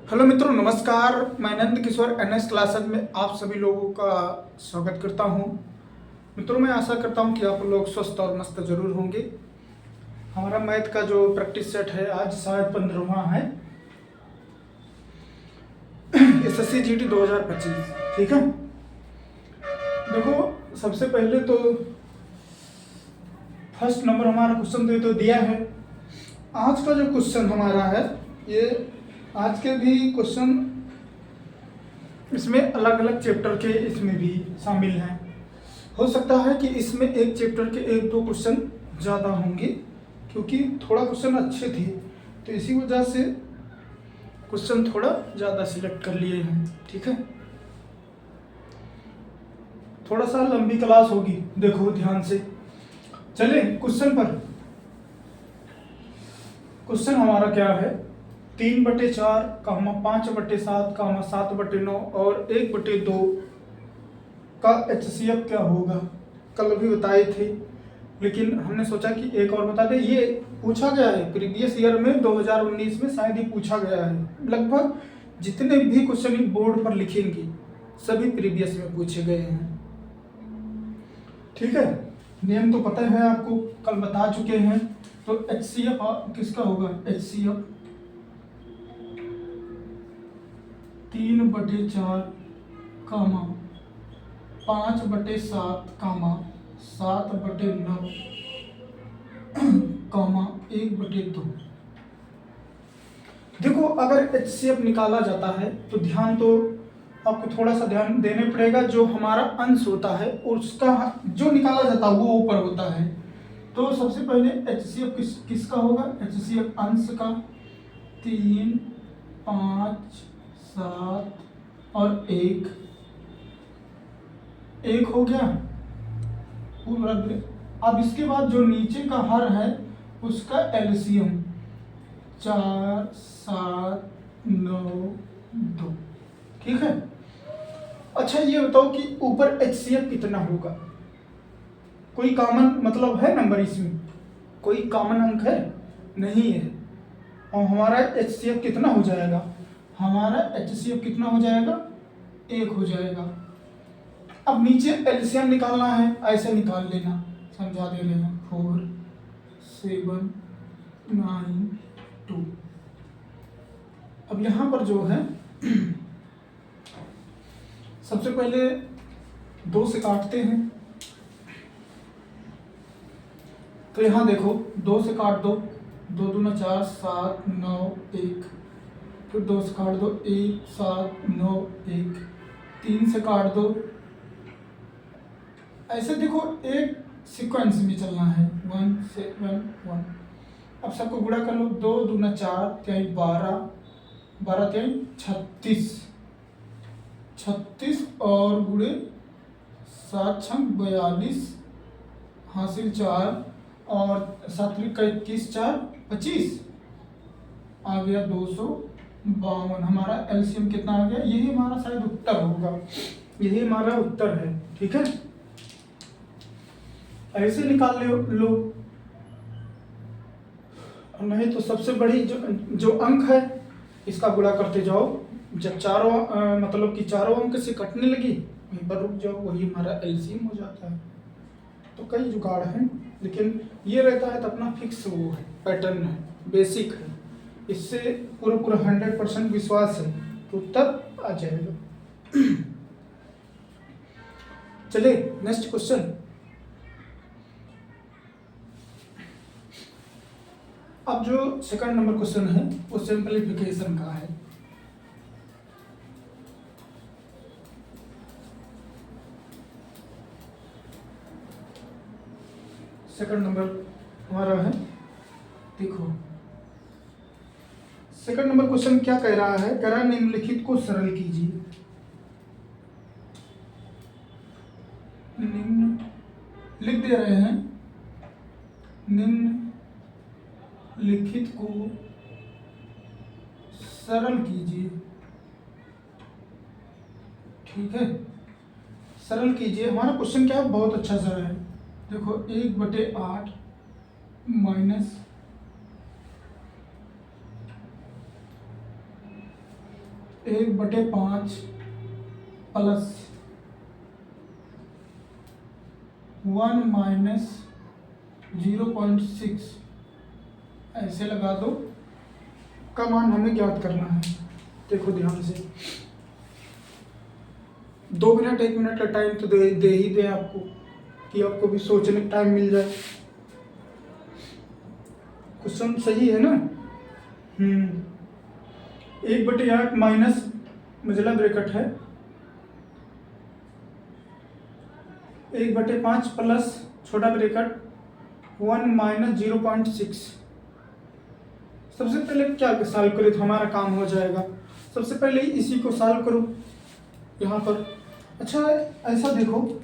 Hello मित्रों, नमस्कार। मैं नंद किशोर एनएस क्लासेज में आप सभी लोगों का स्वागत करता हूं। मित्रों, मैं आशा करता हूं कि आप लोग स्वस्थ और मस्त जरूर होंगे। हमारा मैथ का जो प्रैक्टिस सेट है आज शायद 15वां है। SSC GT 2025। ठीक है, देखो सबसे पहले तो फर्स्ट नंबर हमारा क्वेश्चन तो दिया है। आज का जो क्वेश्चन हमारा है, ये आज के भी क्वेश्चन इसमें अलग अलग चैप्टर के इसमें भी शामिल हैं। हो सकता है कि इसमें एक चैप्टर के एक दो क्वेश्चन ज़्यादा होंगे, क्योंकि थोड़ा क्वेश्चन अच्छे थे, तो इसी वजह से क्वेश्चन थोड़ा ज़्यादा सिलेक्ट कर लिए हैं। ठीक है, थोड़ा सा लंबी क्लास होगी, देखो ध्यान से। चले क्वेश्चन पर। क्वेश्चन हमारा क्या है, 3/4, 5/7, 7/9 और 1/2 का HCF क्या होगा। कल भी बताए थे, लेकिन हमने सोचा कि एक और बता दें। ये पूछा गया है प्रीवियस ईयर में, 2019 में शायद ही पूछा गया है। लगभग जितने भी क्वेश्चन बोर्ड पर लिखेंगे सभी प्रीवियस में पूछे गए हैं। ठीक है, नियम तो पता है आपको, कल बता चुके हैं। तो HCF किसका होगा, HCF 3/4, 5/7, 7/9, 1/2। देखो, अगर HCF निकाला जाता है तो ध्यान तो आपको थोड़ा सा ध्यान देने पड़ेगा। जो हमारा अंश होता है उसका जो निकाला जाता है वो ऊपर होता है। तो सबसे पहले HCF किसका होगा, HCF अंश का 3, 5, 7 और 1 हो गया पूरा। अब इसके बाद जो नीचे का हर है उसका एलसीएम 4, 7, 9, 2। ठीक है, अच्छा ये बताओ कि ऊपर HCF कितना होगा। कोई कॉमन मतलब है नंबर, इसमें कोई कॉमन अंक है नहीं है। और हमारा HCF कितना हो जाएगा, हमारा HCF कितना हो जाएगा, 1 हो जाएगा। अब नीचे एलसीएम निकालना है, ऐसे निकाल लेना, समझा दे रहे हैं। 4, 7, 9, 2। अब यहाँ पर जो है सबसे पहले 2 से काटते हैं। तो यहाँ देखो 2 से काट दो, 2 दूना 4, 7, 9, 1। फिर 2 से काट दो, 1, 7, 9, 1। 3 से काट दो। ऐसे देखो एक सीक्वेंस में चलना है, 1, 7, 1। अब सबको गुणा कर लो, 2 दूना 4, 3 12, 12 3 36, 36 और गुणे 7 6 42, हासिल 4 और 7 का 21, 4 25 आ गया 252। हमारा एलसीएम कितना आ गया, यही हमारा शायद उत्तर होगा, यही हमारा उत्तर है। ठीक है, ऐसे निकाल लो। नहीं तो सबसे बड़ी जो अंक है इसका गुणा करते जाओ। जब चारों मतलब कि चारों अंक से कटने लगी वहीं पर रुक जाओ, वही हमारा एलसीएम हो जाता है। तो कई जुगाड़ हैं, लेकिन ये रहता है तो अपना फिक्स वो है, पैटर्न है, बेसिक है। इससे पूरा 100% विश्वास है तो उत्तर आ जाएगा। चलिए नेक्स्ट क्वेश्चन। अब जो सेकंड नंबर क्वेश्चन है वो सिंपलीफिकेशन का है। सेकंड नंबर हमारा है, देखो सेकंड नंबर क्वेश्चन क्या कह रहा है, कह रहा है निम्नलिखित को सरल कीजिए। निम्न लिख दे रहे हैं, निम्नलिखित को सरल कीजिए। ठीक है, सरल कीजिए। हमारा क्वेश्चन क्या है, बहुत अच्छा सा है। देखो 1/8 माइनस 1/5 प्लस 1 माइनस 0.6 ऐसे लगा दो का मान हमें ज्ञात करना है। देखो ध्यान से, 2 मिनट 1 मिनट का टाइम तो दे ही दे आपको, कि आपको भी सोचने का टाइम मिल जाए। क्वेश्चन सही है ना। 1/8 माइनस मझला ब्रैकेट है 1/5 प्लस छोटा ब्रैकेट 1 माइनस 0.6। सबसे पहले क्या सॉल्व करें तो हमारा काम हो जाएगा। सबसे पहले इसी को सॉल्व करो यहाँ पर। अच्छा ऐसा देखो,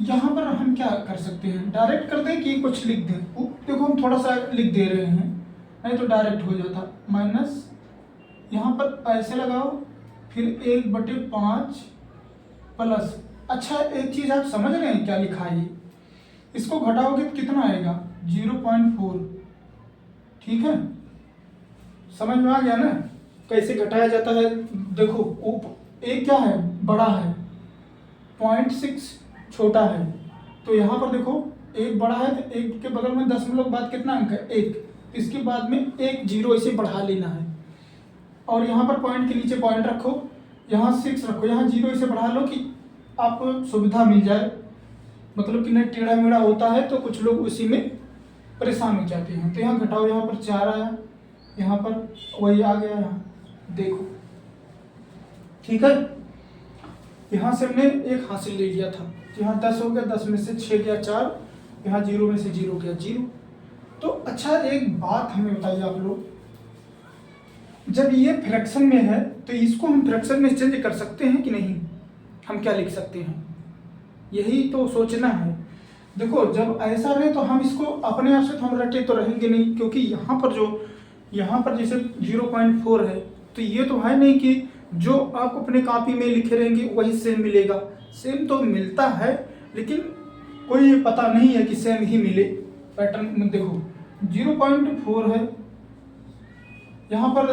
यहाँ पर हम क्या कर सकते हैं, डायरेक्ट कर दें कि कुछ लिख दें। देखो हम थोड़ा सा लिख दे रहे हैं, नहीं तो डायरेक्ट हो जाता। माइनस यहाँ पर ऐसे लगाओ, फिर 1/5 प्लस। अच्छा एक चीज़ आप समझ रहे हैं क्या लिखा है, इसको घटाओगे तो कितना आएगा 0.4। ठीक है, समझ में आ गया ना कैसे घटाया जाता है। देखो एक क्या है, बड़ा है, 0.6 छोटा है। तो यहाँ पर देखो एक बड़ा है तो एक के बगल में 10 बाद कितना अंक है 1, इसके बाद में 1 0 इसे बढ़ा लेना है। और यहाँ पर पॉइंट के नीचे पॉइंट रखो, यहाँ 6 रखो, यहाँ 0 इसे बढ़ा लो कि आपको सुविधा मिल जाए। मतलब कि नहीं टेढ़ा मेढ़ा होता है तो कुछ लोग उसी में परेशान हो जाते हैं। तो यहाँ घटाओ, यहाँ पर 4 आया, यहाँ पर वही आ गया, यहाँ देखो। ठीक है, यहाँ से हमने 1 हासिल ले लिया था। यहाँ 10 हो गया, 10 में से 6 गया 4, यहाँ 0 में से 0 गया 0। तो अच्छा एक बात हमें बताइए आप लोग, जब ये फ्रैक्शन में है तो इसको हम फ्रैक्शन में चेंज कर सकते हैं कि नहीं? हम क्या लिख सकते हैं, यही तो सोचना है। देखो जब ऐसा रहे तो हम इसको अपने आप से तो हम रटे तो रहेंगे नहीं, क्योंकि यहाँ पर जैसे 0.4 है तो ये तो है नहीं कि जो आप अपने कॉपी में लिखे रहेंगे वही सेम मिलेगा। सेम तो मिलता है, लेकिन कोई पता नहीं है कि सेम ही मिले। पैटर्न में देखो 0.4 है, यहाँ पर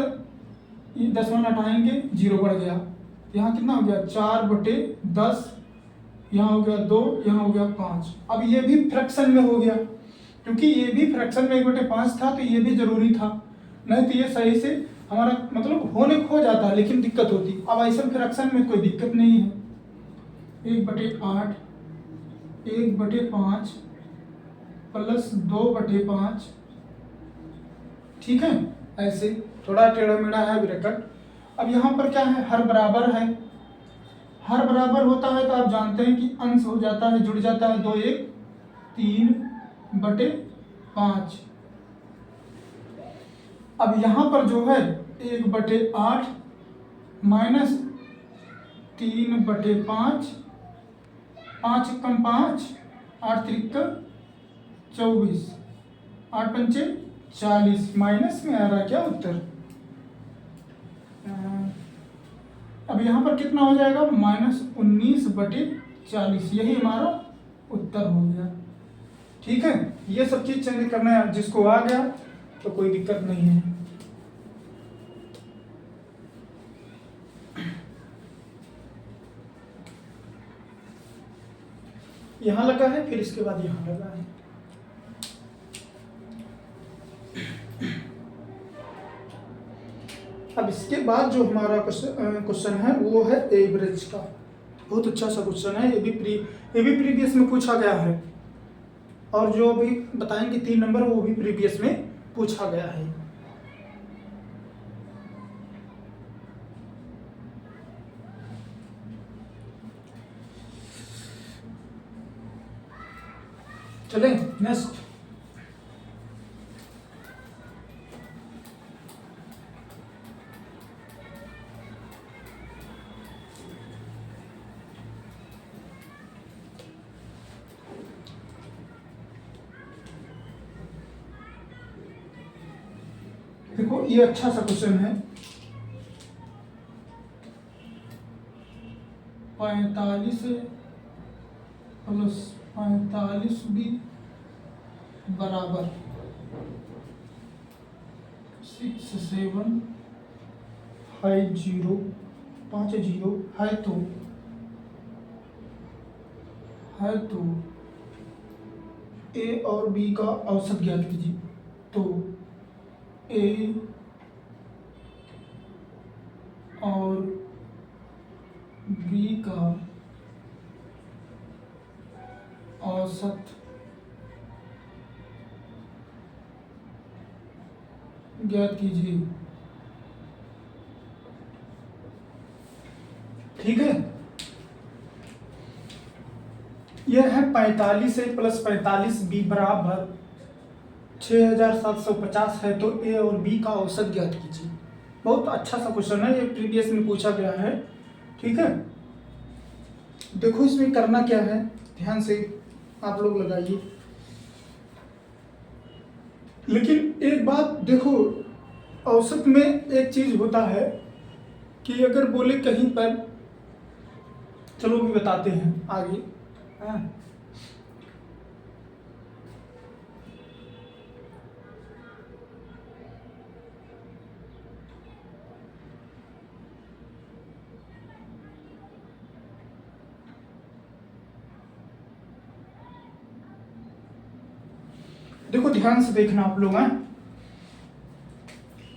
10 हटाएंगे 0 बढ़ गया, यहाँ कितना हो गया 4/10, यहाँ हो गया 2, यहाँ हो गया 5। अब ये भी फ्रैक्शन में हो गया, क्योंकि ये भी फ्रैक्शन में 1/5 था तो ये भी जरूरी था, नहीं तो ये सही से हमारा मतलब होने खो जाता, लेकिन दिक्कत होती। अब ऐसे फ्रैक्शन में कोई दिक्कत नहीं है। 1/8 1/5 प्लस 2/5। ठीक है, ऐसे थोड़ा टेढ़ा मेढ़ा है ब्रैकेट। अब यहाँ पर क्या है, हर बराबर है। हर बराबर होता है तो आप जानते हैं कि अंश हो जाता है, जुड़ जाता है 2 1 3/5। अब यहाँ पर जो है 1/8 माइनस 3/5, 5 कम 5, 8 त्रिक 24, 8 पंचे 40, माइनस में आ रहा क्या उत्तर। अब यहाँ पर कितना हो जाएगा -19/40, यही हमारा उत्तर हो गया। ठीक है, ये सब चीज चेंज करना है, जिसको आ गया तो कोई दिक्कत नहीं है। यहाँ लगा है, फिर इसके बाद यहाँ लगा है। अब इसके बाद जो हमारा क्वेश्चन है वो है एवरेज का। बहुत अच्छा सा क्वेश्चन है, ये भी प्रीवियस में पूछा गया है, और जो भी बताएंगे 3 नंबर वो भी प्रीवियस में पूछा गया है। चलें नेक्स्ट। देखो ये अच्छा सा क्वेश्चन है। 45 प्लस 45 भी बराबर 6 7 5 जीरो है तो ए और बी का औसत ज्ञात कीजिए। तो ए और बी का औसत ज्ञात कीजिए। ठीक है, यह है 45 A प्लस 45 B बराबर 6750 है, तो ए और बी का औसत ज्ञात कीजिए। बहुत अच्छा सा क्वेश्चन है, ये प्रीवियस में पूछा गया है। ठीक है, देखो इसमें करना क्या है, ध्यान से आप लोग लगाइए। लेकिन एक बात देखो, औसत में एक चीज होता है कि अगर बोले कहीं पर, चलो भी बताते हैं आगे। हाँ, देखो ध्यान से देखना आप लोग हैं।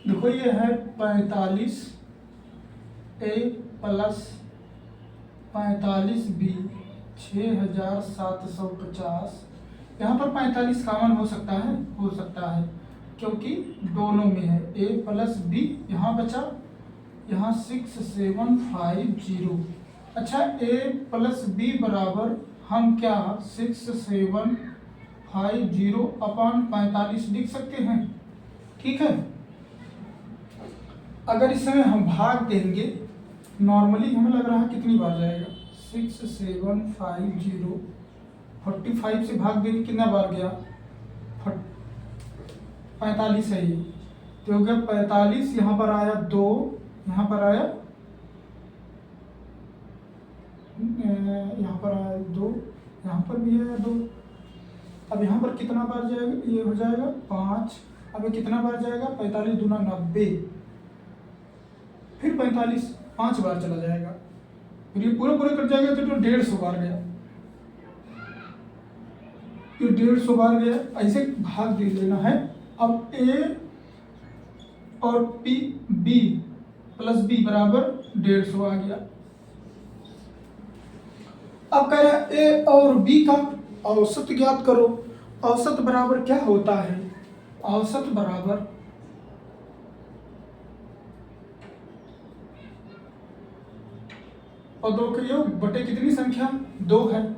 देखो ये है 45 A प्लस 45 B 6750। यहाँ पर 45 कॉमन हो सकता है क्योंकि दोनों में है। A प्लस बी यहाँ बचा, यहाँ 6750। अच्छा, A प्लस बी बराबर हम क्या 6750 अपॉन 45 लिख सकते हैं। ठीक है, अगर इस समय हम भाग देंगे, नॉर्मली हमें लग रहा है कितनी बार जाएगा, 6750 45 से भाग देंगे कितना बार गया, 45 है ये, तो हो गया 45। यहाँ पर आया 2, यहाँ पर आया 2, यहाँ पर भी आया 2। अब यहाँ पर कितना बार जाएगा, ये हो जाएगा 5। अब ये कितना बार जाएगा, 45 दूना 90, फिर 45 5 बार चला जाएगा, फिर ये पूरा कट जाएगा तो 150 बार गया, ये 150 बार गया। ऐसे भाग दे लेना है। अब ए और बी प्लस बी बराबर 150 आ गया। अब कह रहा है ए और बी का औसत ज्ञात करो। औसत बराबर क्या होता है, औसत बराबर पदों के योग बटे कितनी संख्या, 2 है।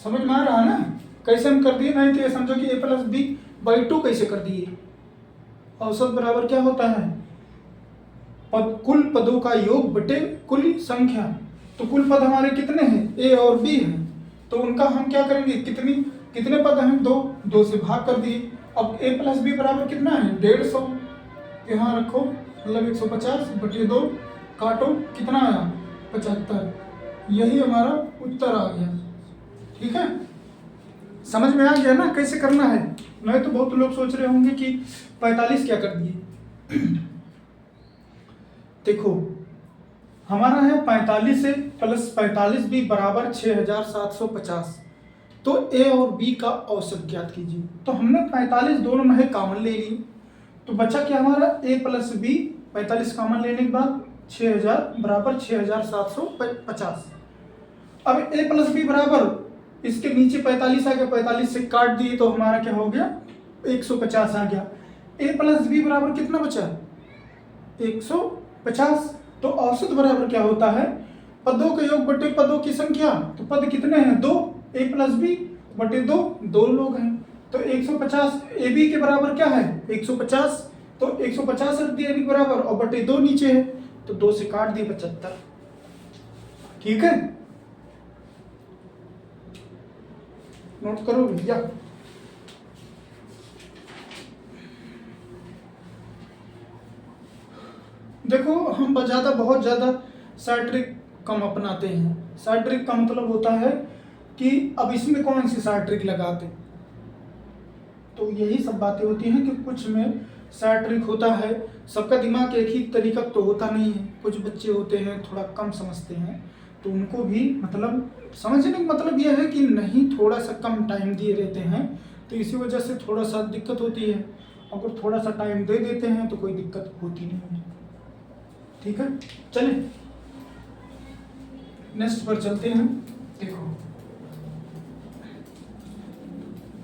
समझ में आ रहा है ना, कैसे हम कर दिए, नहीं तो ये समझो कि a प्लस बी बाई 2 कैसे कर दिए। औसत बराबर क्या होता है, कुल पदों का योग बटे कुल संख्या। तो कुल पद हमारे कितने हैं, a और b हैं, तो उनका हम क्या करेंगे, कितने पद हैं, 2 से भाग कर दिए। अब a प्लस बी बराबर कितना है, 150, यहाँ रखो, मतलब 150 बटे 2, काटो, कितना आया, 75। यही हमारा उत्तर आ गया। ठीक है, समझ में आ गया ना कैसे करना है। नहीं तो बहुत लोग सोच रहे होंगे कि 45 क्या कर दिए। देखो हमारा है 45 से प्लस 45 भी बराबर 6750। तो ए और बी का औसत ज्ञात कीजिए। तो हमने 45 दोनों में है कॉमन ले ली, तो बचा क्या हमारा ए प्लस बी, 45 कॉमन लेने के बाद 6000 बराबर 6750। अब ए प्लस बी बराबर, इसके नीचे 45 आ गया, 45 से काट दिए तो हमारा क्या हो गया, 150 आ गया। ए प्लस बी बराबर कितना बचा, 150। तो औसत बराबर क्या होता है, पदों के योग बटे पदों की संख्या। तो पद कितने हैं, 2, ए प्लस बी बटे 2 लोग हैं। तो 150 ए बी के बराबर क्या है, 150। तो 150 रख दिया ए बी के बराबर, और बटे 2 नीचे है, तो 2 से काट दिए 75। ठीक है, नोट करो भैया। देखो हम बहुत ज़्यादा शार्ट ट्रिक कम अपनाते हैं। शार्ट ट्रिक का मतलब होता है कि अब इसमें कौन सी शार्ट ट्रिक लगाते, तो यही सब बातें होती हैं कि कुछ में सारा ट्रिक होता है। सबका दिमाग एक ही तरीका तो होता नहीं है, कुछ बच्चे होते हैं थोड़ा कम समझते हैं, तो उनको भी मतलब समझने का मतलब यह है कि नहीं थोड़ा सा कम टाइम दिए रहते हैं, तो इसी वजह से थोड़ा सा दिक्कत होती है। अगर थोड़ा सा टाइम दे देते हैं तो कोई दिक्कत होती नहीं है। ठीक है, चलिए नेक्स्ट पर चलते हैं। देखो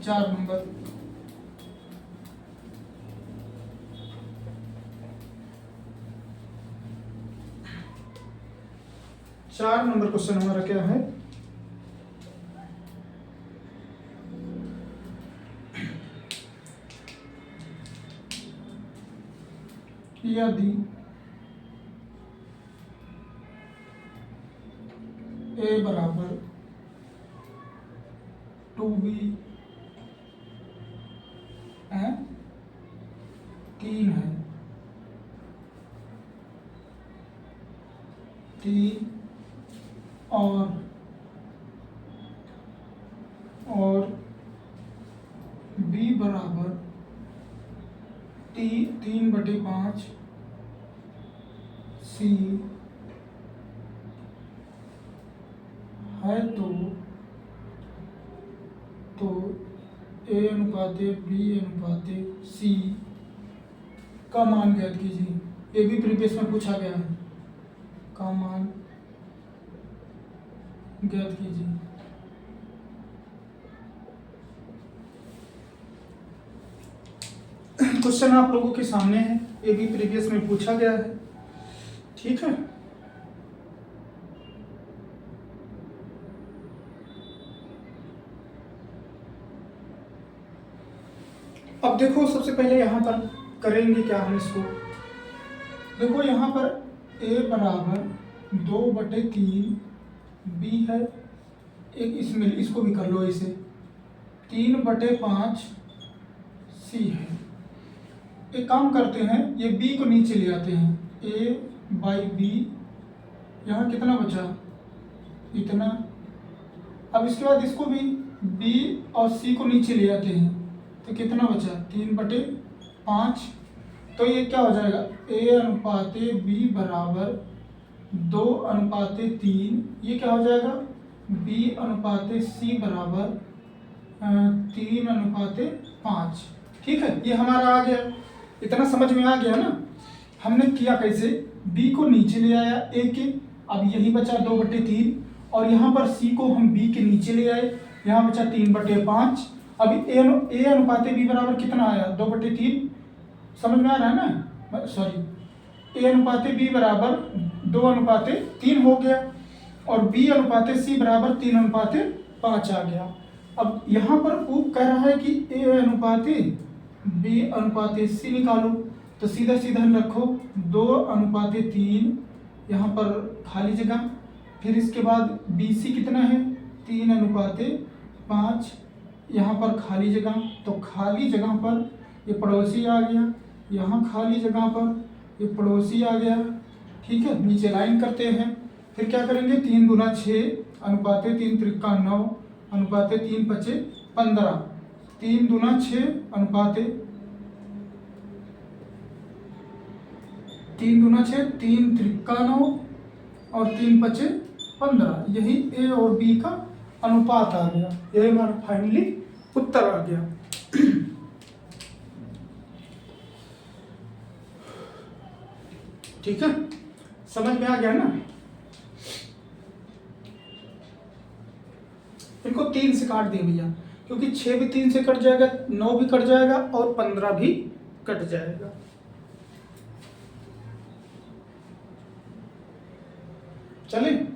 4 नंबर, क्वेश्चन हमारा क्या है, यदि a बराबर 2b है 3 है 3 और b बराबर 3/5 c है, तो a अनुपात b अनुपात c का मान ज्ञात कीजिए। ये भी प्रीवियस में पूछा गया है, का मान ज्ञात कीजिए। क्वेश्चन आप लोगों के सामने है, ये भी प्रीवियस में पूछा गया है। ठीक है, अब देखो सबसे पहले यहाँ पर करेंगे क्या हम इसको। देखो यहाँ पर a बराबर 2/3 b है, एक इसमें इसको भी कर लो, इसे 3/5 c है। एक काम करते हैं, ये b को नीचे ले आते हैं, a/b, यहाँ कितना बचा, इतना। अब इसके बाद इसको भी b और c को नीचे ले आते हैं, तो कितना बचा 3/5। तो ये क्या हो जाएगा, a अनुपात b बराबर 2/3, ये क्या हो जाएगा b अनुपात c बराबर 3/5। ठीक है, ये हमारा आ गया, इतना समझ में आ गया ना। हमने किया कैसे, b को नीचे ले आया a के, अब यही बचा 2/3, और यहाँ पर c को हम b के नीचे ले आए, यहाँ बचा 3/5। अभी a अनुपात b बराबर कितना आया 2/3, समझ में आ रहा है ना, सॉरी a अनुपात b बराबर 2/3 हो गया, और b अनुपात c बराबर 3/5 आ गया। अब यहाँ पर वो कह रहा है कि a अनुपात b अनुपात c निकालो, तो सीधा सीधा रखो 2/3, यहाँ पर खाली जगह, फिर इसके बाद BC कितना है 3/5, यहाँ पर खाली जगह, तो खाली जगह पर ये पड़ोसी आ गया, यहाँ खाली जगह पर ये पड़ोसी आ गया। ठीक है, नीचे लाइन करते हैं, फिर क्या करेंगे 3 दूना 6 अनुपात 3 त्रिका 9 अनुपात 3 पचे 15, 3 दूना 6 अनुपात 3 दूना 6, 3 त्रिका 9 और 3 पचे 15, यही a और b का अनुपात आ गया, यही हमारा फाइनली उत्तर आ गया। ठीक है, समझ में आ गया ना। इनको 3 से काट दिए भैया, क्योंकि 6 भी 3 से कट जाएगा, 9 भी कट जाएगा और 15 भी कट जाएगा। चलिए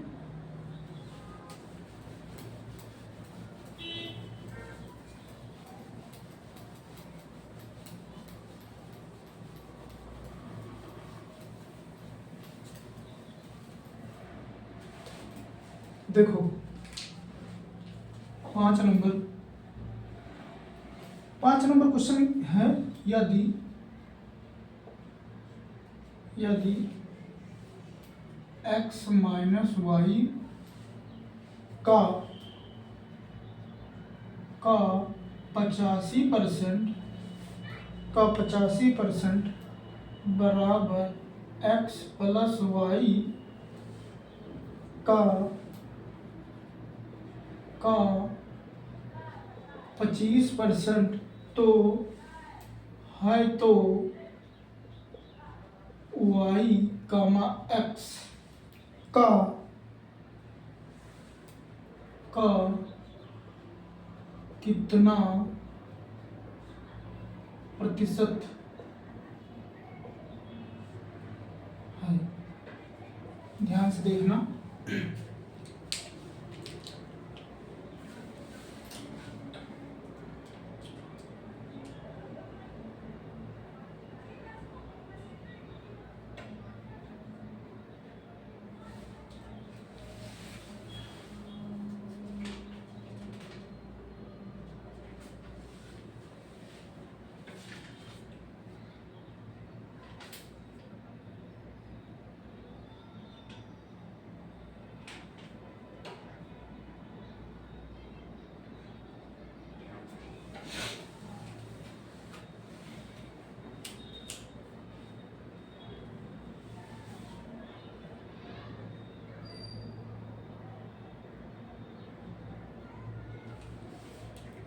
देखो 5 नंबर क्वेश्चन है, यदि x माइनस वाई का 85% का 85% बराबर x प्लस वाई का 25% तो है तो y कामा x का कितना प्रतिशत है। ध्यान से देखना।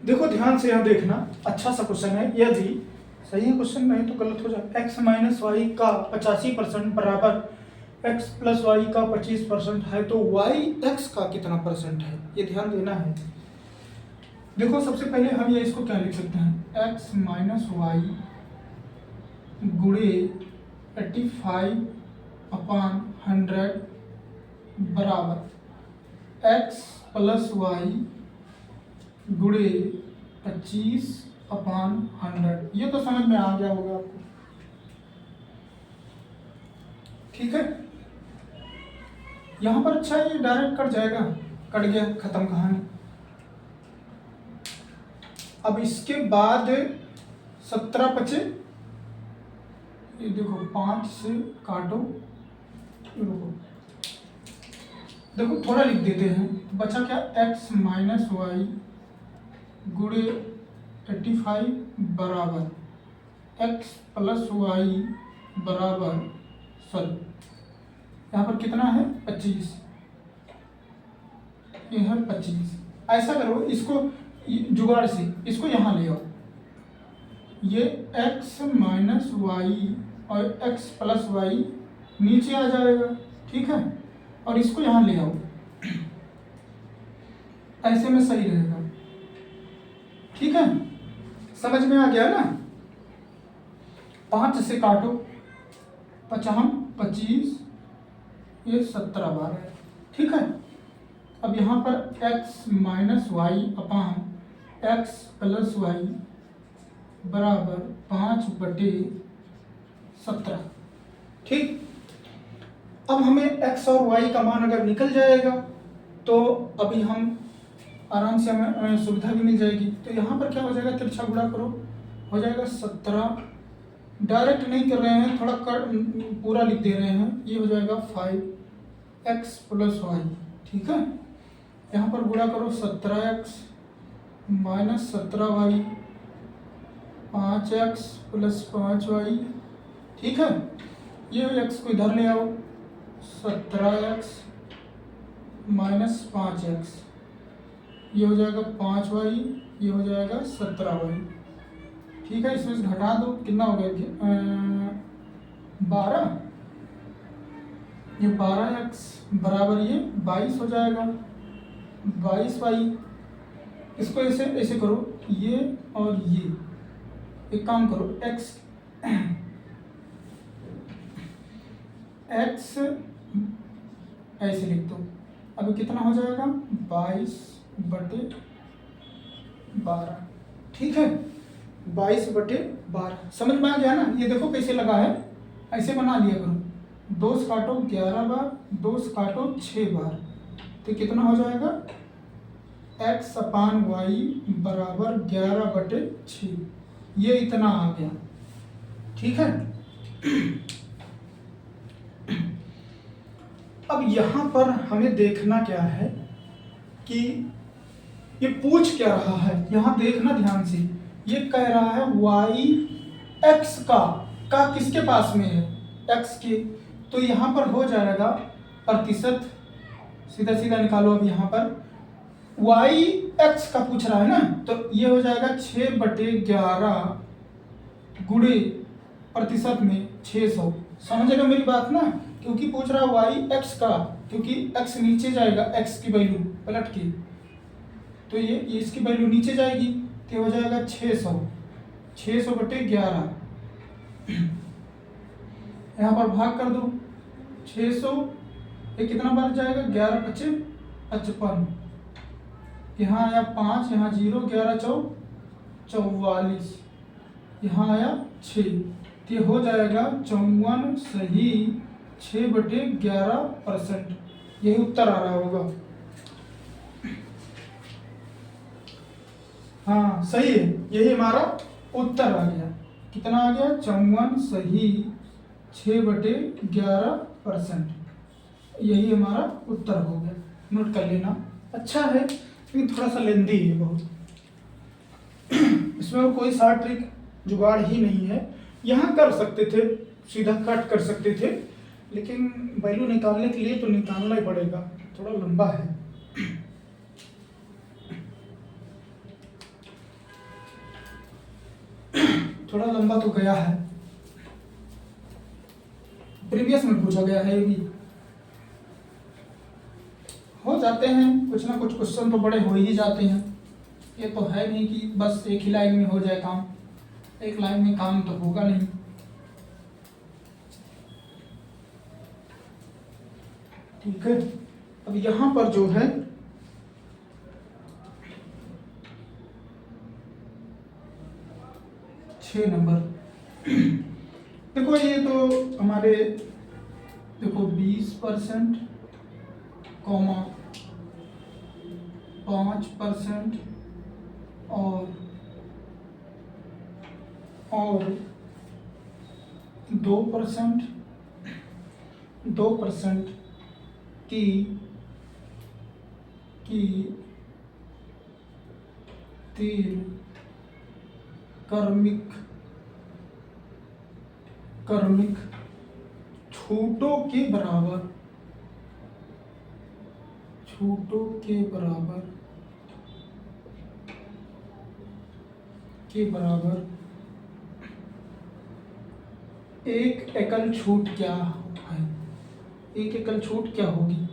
देखो ध्यान से यहाँ देखना, अच्छा सा क्वेश्चन है। यदि सही है क्वेश्चन, नहीं तो गलत हो जाए। x माइनस वाई का 85% बराबर x प्लस वाई का 25% है तो y x का कितना परसेंट है, ये ध्यान देना है। देखो सबसे पहले हम ये इसको क्या लिख सकते हैं, x माइनस वाई गुणे 85/100 बराबर x प्लस वाई गुणे 25/100। ये तो समझ में आ गया होगा आपको, ठीक है। यहां पर अच्छा ये डायरेक्ट कट जाएगा, कट गया, खत्म कहानी। अब इसके बाद 17 बचे, ये देखो 5 से काटो, देखो थोड़ा लिख देते हैं। बचा क्या, x माइनस वाई गुणे 85 बराबर x प्लस वाई बराबर यहाँ पर कितना है 25, ये है 25। ऐसा करो, इसको जुगाड़ से इसको यहाँ ले आओ, ये x माइनस वाई और x प्लस वाई नीचे आ जाएगा, ठीक है। और इसको यहाँ ले आओ, ऐसे में सही रहेगा, ठीक है। समझ में आ गया ना। 5 से काटो, 25, ये 17 बार है, ठीक है। अब यहाँ पर x माइनस वाई अपान x प्लस वाई बराबर 5/17, ठीक। अब हमें x और y का मान अगर निकल जाएगा तो अभी हम आराम से हमें सुविधा भी मिल जाएगी। तो यहाँ पर क्या हो जाएगा, तिरछा गुणा करो, हो जाएगा 17। डायरेक्ट नहीं कर रहे हैं, थोड़ा पूरा लिख दे रहे हैं। ये हो जाएगा 5x प्लस वाई, ठीक है। यहाँ पर गुणा करो 17x minus 17y 5x plus 5y, ठीक है। ये x को इधर ले आओ, 17x माइनस 5x, ये हो जाएगा 5y, ये हो जाएगा 17y, ठीक है। इसमें से घटा दो, कितना हो गया 12, ये 12x बराबर ये 22 हो जाएगा, 22y। इसको ऐसे ऐसे करो, ये और ये, एक काम करो, x ऐसे लिख दो। अभी कितना हो जाएगा 22/12, ठीक है। 22/12 समझ में आ गया ना। ये देखो कैसे लगा है, ऐसे बना लिया करो। 2 से काटो 11 बार, 2 से काटो 6 बार, तो कितना हो जाएगा x अपान वाई बराबर 11/6, ये इतना आ गया, ठीक है। अब यहाँ पर हमें देखना क्या है कि ये पूछ क्या रहा है, यहाँ देखना ध्यान से। ये कह रहा है y एक्स का किसके पास में है, एक्स के, तो यहाँ पर हो जाएगा प्रतिशत, सीधा सीधा निकालो। अब यहाँ पर वाई एक्स का पूछ रहा है ना, तो ये हो जाएगा 6/11 गुणे प्रतिशत में 600। समझ रहे हो मेरी बात ना, क्योंकि पूछ रहा है वाई एक्स का, क्योंकि एक्स नीचे जाएगा, एक्स की वैल्यू पलट के, तो ये इसकी वैल्यू नीचे जाएगी, तो हो जाएगा 600/11। यहाँ पर भाग कर दो 600, ये कितना बार जाएगा, 11×5 = 55, यहाँ आया 5, यहाँ 0, 11×4 = 44, यहाँ आया 6, तो ये हो जाएगा 54 सही 6/11%। यही उत्तर आ रहा होगा। हाँ सही है, यही हमारा उत्तर आ गया। कितना आ गया, 54 सही 6/11%। यही हमारा उत्तर हो गया, नोट कर लेना। अच्छा है, लेकिन थोड़ा सा लेंदी है बहुत। इसमें कोई शॉर्ट ट्रिक जुगाड़ ही नहीं है। यहाँ कर सकते थे, सीधा कट कर सकते थे, लेकिन वैल्यू निकालने के लिए तो निकालना ही पड़ेगा, थोड़ा लंबा है। थोड़ा लंबा तो गया है, प्रीवियस में पूछा गया है, ये भी हो जाते हैं, कुछ ना कुछ क्वेश्चन तो बड़े हो ही जाते हैं। ये तो है नहीं कि बस एक ही लाइन में हो जाए काम, एक लाइन में काम तो होगा नहीं। ठीक है, अब यहाँ पर जो है छः नंबर, देखो ये तो हमारे, देखो 20% कॉमा 5% और 2% की तीन क्रमिक छूटों के बराबर एक एकल छूट क्या है, एक एकल छूट क्या होगी।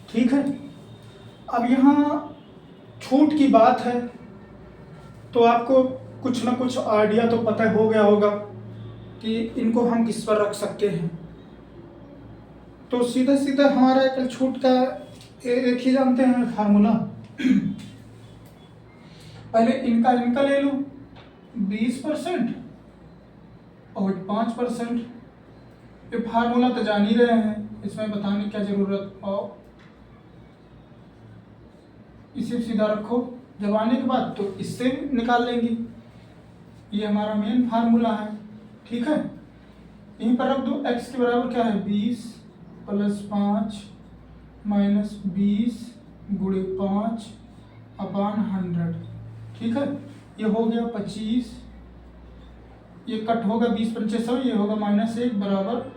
ठीक है, अब यहाँ छूट की बात है तो आपको कुछ ना कुछ आइडिया तो पता हो गया होगा कि इनको हम किस पर रख सकते हैं। तो सीधा सीधा हमारा एकल छूट का एक ही जानते हैं फार्मूला। पहले इनका ले लो 20% और 5%। ये फार्मूला तो जान ही रहे हैं, इसमें बताने की क्या जरूरत। और इसे सीधा रखो, जब आने के बाद तो इससे निकाल लेंगे। ये हमारा मेन फार्मूला है। ठीक है, यहीं पर रख दो। x के बराबर क्या है, 20 + 5 - 20 × 5/100। ठीक है, ये हो गया 25, ये कट होगा 20×5 100, ये होगा -1 बराबर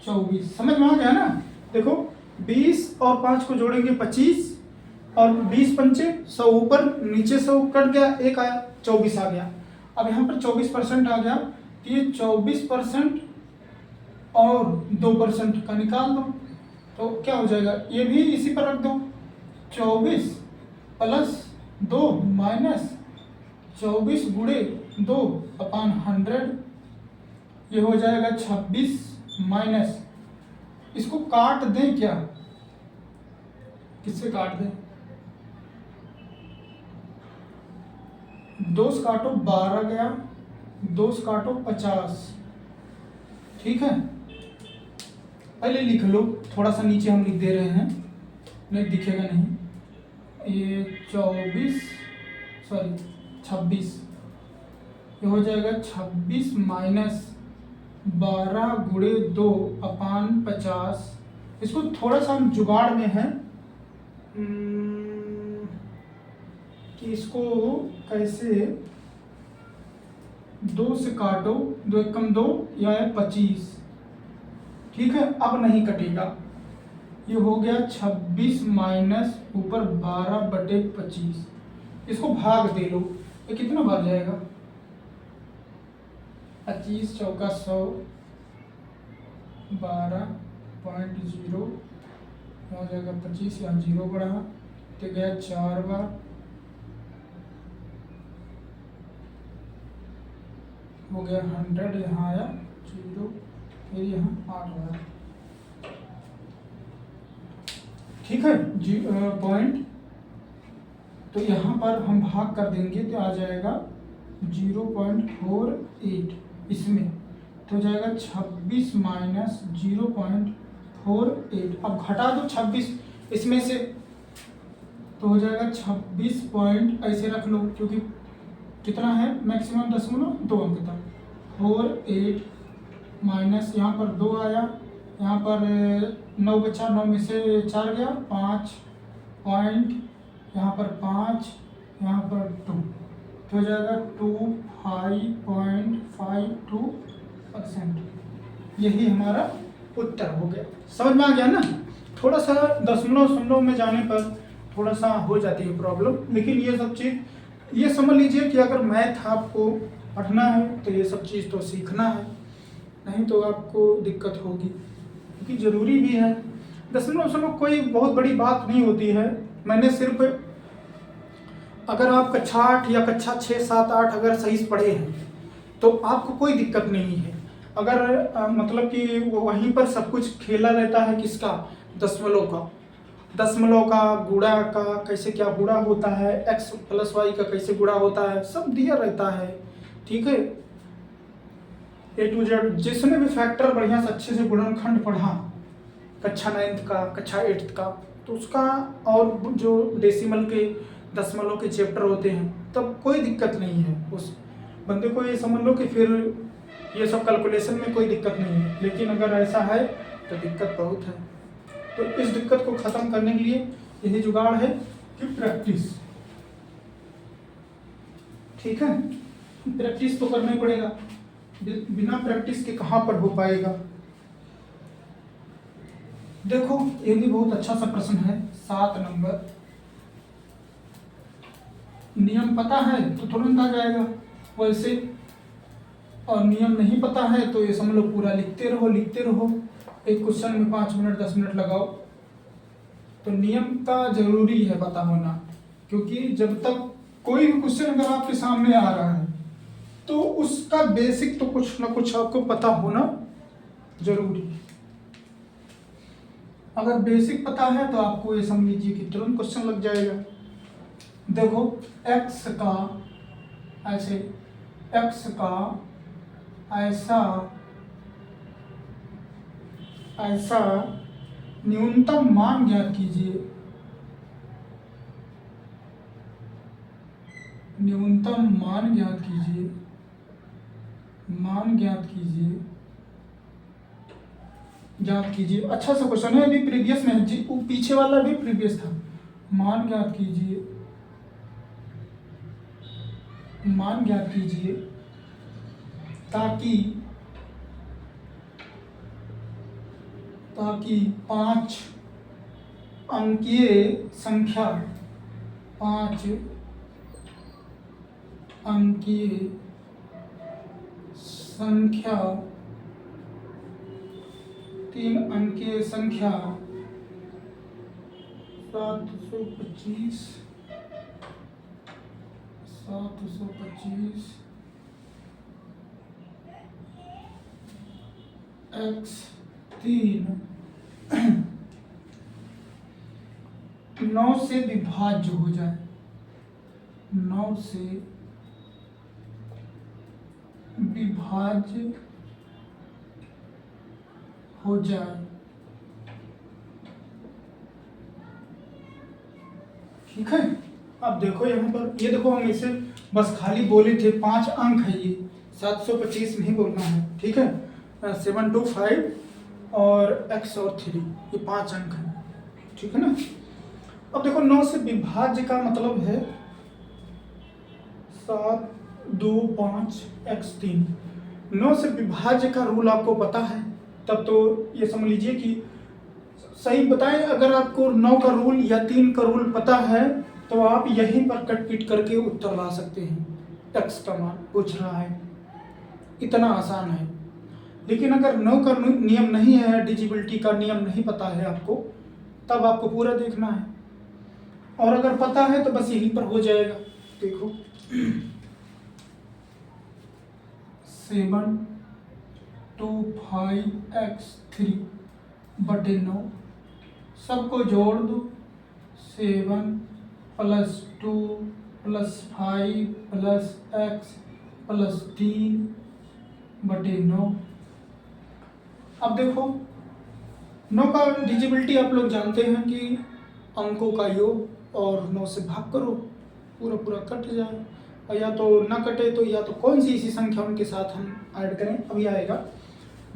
24। समझ में आ गया ना। देखो 20 और 5 को जोड़ेंगे 25, और 20×5 100, ऊपर नीचे 100 कट गया, एक आया 24 आ गया। अब यहाँ पर 24% आ गया, तो ये 24% और 2% का निकाल दो, तो क्या हो जाएगा, ये भी इसी पर रख दो। 24 + 2 - 24 × 2/100, ये हो जाएगा 26 माइनस, इसको काट दें क्या, किससे काट दें, 2 से काटो 12 गया, 2 से काटो 50। ठीक है, पहले लिख लो, थोड़ा सा नीचे हम लिख दे रहे हैं, नहीं दिखेगा नहीं। ये 24 सॉरी 26, ये हो जाएगा 26 माइनस 12 गुणे 2 अपान 50। इसको थोड़ा सा हम जुगाड़ में है कि इसको कैसे, 2 से काटो, 2 एकम 2, या है 25, ठीक है। अब नहीं कटेगा, ये हो गया 26 माइनस ऊपर 12/25, इसको भाग दे लो, ये कितना भाग जाएगा, 25 चौका 100, 12.0 हो जाएगा 25, यहाँ 0 बढ़ा तो गया 4 बार, हो गया 100, यहाँ आया 0, फिर यहाँ 8 बार, ठीक है जी पॉइंट। तो यहाँ पर हम भाग कर देंगे तो आ जाएगा 0.48 इसमें, तो हो जाएगा 26 माइनस 0.48। अब घटा दो 26 इसमें से, तो हो जाएगा 26 पॉइंट, ऐसे रख लो क्योंकि कितना है मैक्सिमम 0.2 अंक तक, 48 माइनस यहाँ पर 2 आया, यहाँ पर 9 बचा, 9 में से 4 गया, 5 पॉइंट, यहाँ पर 5, यहाँ पर 2, तो हो जाएगा 25.52%। यही हमारा उत्तर हो गया। समझ में आ गया ना। थोड़ा सा दशमलव में जाने पर थोड़ा सा हो जाती है प्रॉब्लम, लेकिन ये सब चीज़ ये समझ लीजिए कि अगर मैथ आपको पढ़ना है तो ये सब चीज़ तो सीखना है, नहीं तो आपको दिक्कत होगी, क्योंकि ज़रूरी भी है। दशमलव कोई बहुत बड़ी बात नहीं होती है। मैंने सिर्फ, अगर आप कक्षा 8 या कक्षा 6, 7, 8 अगर सही से पढ़े हैं तो आपको कोई दिक्कत नहीं है। अगर मतलब कि वो वहीं पर सब कुछ खेला रहता है, किसका, दशमलव का, गुणा का कैसे क्या गुणा होता है, x + y का कैसे गुणा होता है, सब दिया रहता है, ठीक है। A to Z जिसने भी फैक्टर बढ़िया से अच्छे से गुणनखंड पढ़ा कक्षा 9th का, कक्षा 8th का, तो उसका, और जो डेसिमल के, दशमलव के चैप्टर होते हैं, तब कोई दिक्कत नहीं है उस बंदे को। ये समझ लो कि फिर ये सब कैलकुलेशन में कोई दिक्कत नहीं है, लेकिन अगर ऐसा है तो दिक्कत बहुत है। तो इस दिक्कत को ख़त्म करने के लिए यही जुगाड़ है कि प्रैक्टिस, ठीक है। प्रैक्टिस तो करना ही पड़ेगा, बिना प्रैक्टिस के कहाँ पर हो पाएगा। देखो ये भी बहुत अच्छा सा प्रश्न है, 7 नंबर। नियम पता है तो तुरंत आ जाएगा वैसे, और नियम नहीं पता है तो ये समझ लो पूरा लिखते रहो। एक क्वेश्चन में 5 मिनट 10 मिनट लगाओ। तो नियम का जरूरी है पता होना, क्योंकि जब तक कोई भी क्वेश्चन अगर आपके सामने आ रहा है तो उसका बेसिक तो कुछ ना कुछ आपको पता होना जरूरी है। अगर बेसिक पता है तो आपको ये समझ लीजिए कि तुरंत क्वेश्चन लग जाएगा। देखो x का ऐसे, x का ऐसा न्यूनतम मान ज्ञात कीजिए। न्यूनतम मान ज्ञात कीजिए, ज्ञात कीजिए। अच्छा सा क्वेश्चन है, अभी प्रीवियस में जी, पीछे वाला भी प्रीवियस था। मान ज्ञात कीजिए ताकि 5 अंकीय संख्या, 5 अंकीय संख्या, 3 अंकीय संख्या 725 x3 9 से विभाज्य हो जाए, 9 से विभाज्य हो जाए, ठीक है। अब देखो यहाँ पर, ये देखो हम इसे बस खाली बोले थे 5 अंक है, ये 725 नहीं बोलना है, ठीक है। 725 और x और 3, ये 5 अंक है, ठीक है ना। अब देखो 9 से विभाज्य का मतलब है 7, 2, 5 x 3। 9 से विभाज्य का रूल आपको पता है, तब तो ये समझ लीजिए कि सही बताएं। अगर आपको 9 का रूल या 3 का रूल पता है तो आप यहीं पर कट पीट करके उत्तर ला सकते हैं। x का मान पूछ रहा है, इतना आसान है। लेकिन अगर 9 का नियम नहीं है, डिजिबिलिटी का नियम नहीं पता है आपको, तब आपको पूरा देखना है। और अगर पता है तो बस यहीं पर हो जाएगा। देखो 7, 2, 5 x 3 बटे 9, सबको जोड़ दो। 7 + 2 + 5 + x + 3 बटे 9। अब देखो 9 का डिजिबिलिटी आप लोग जानते हैं कि अंकों का योग और 9 से भाग करो, पूरा पूरा कट जाए। और या तो ना कटे तो या तो कौन सी ऐसी संख्या उनके साथ हम ऐड करें, अभी आएगा।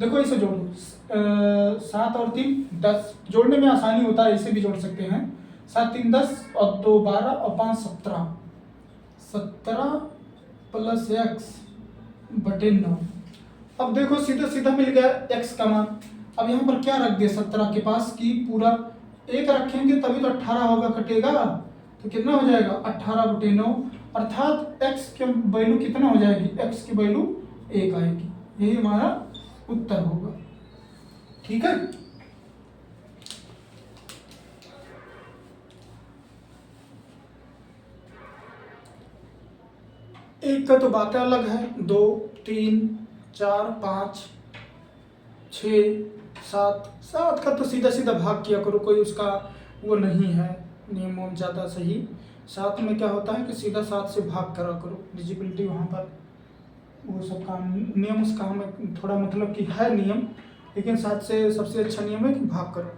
देखो इसे जोड़ो, 7 और 3 10, जोड़ने में आसानी होता है, इसे भी जोड़ सकते हैं। 7, 3 10 और 2 12 और 5 17, 17 + x बटे 9। अब देखो सीधा सीधा मिल गया x का मान। अब यहाँ पर क्या रख दिया 17 के पास कि पूरा 1 रखेंगे तभी तो 18 होगा, कटेगा तो कितना हो जाएगा 18 बटे 9, अर्थात x के वैल्यू कितना हो जाएगी, x की वैल्यू 1 आएगी। यही हमारा उत्तर होगा, ठीक है। एक का तो बातें अलग है, 2, 3, 4, 5, 6, 7 का तो सीधा सीधा भाग किया करो, कोई उसका वो नहीं है नियम वम ज़्यादा सही। 7 में क्या होता है कि सीधा 7 से भाग करा करो, डिजिबिलिटी वहाँ पर वो सब का नियम, उसका हमें थोड़ा मतलब कि है नियम, लेकिन 7 से सबसे अच्छा नियम है कि भाग करो।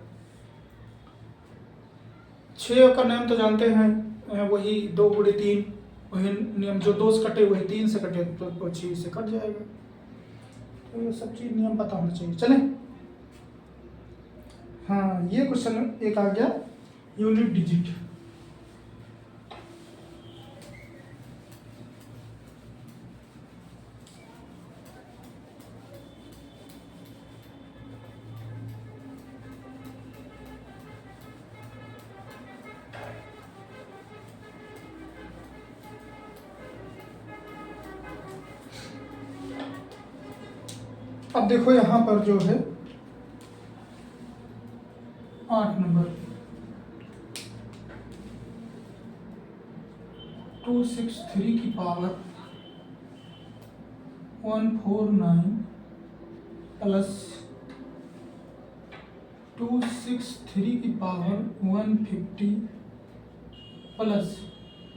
6 का नियम तो जानते हैं, वही 2 × 3, वही नियम, जो 2 से कटे वही 3 से कटे तो 6 से कट जाएगा। तो ये सब चीज़ नियम पता होना चाहिए। चलें, हाँ ये क्वेश्चन एक आ गया, यूनिट डिजिट। अब देखो यहाँ पर जो है 8 नंबर, 263 की पावर 149 प्लस 263 की पावर 150 प्लस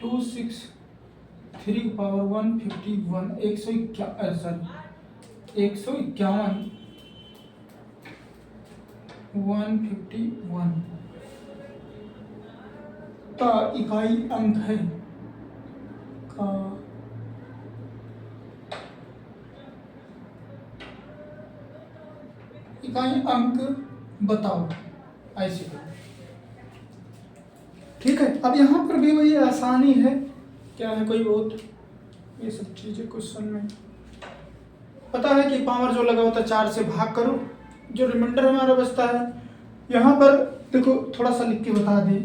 263 की पावर 151, 151 151 का इकाई अंक है, का इकाई अंक बताओ, ऐसे ठीक है। अब यहाँ पर भी वही आसानी है, क्या है कोई बहुत ये सब चीज़ें क्वेश्चन में पता है कि पावर जो लगा होता है 4 से भाग करो, जो रिमाइंडर हमारा बचता है। यहाँ पर देखो थोड़ा सा लिख के बता दे,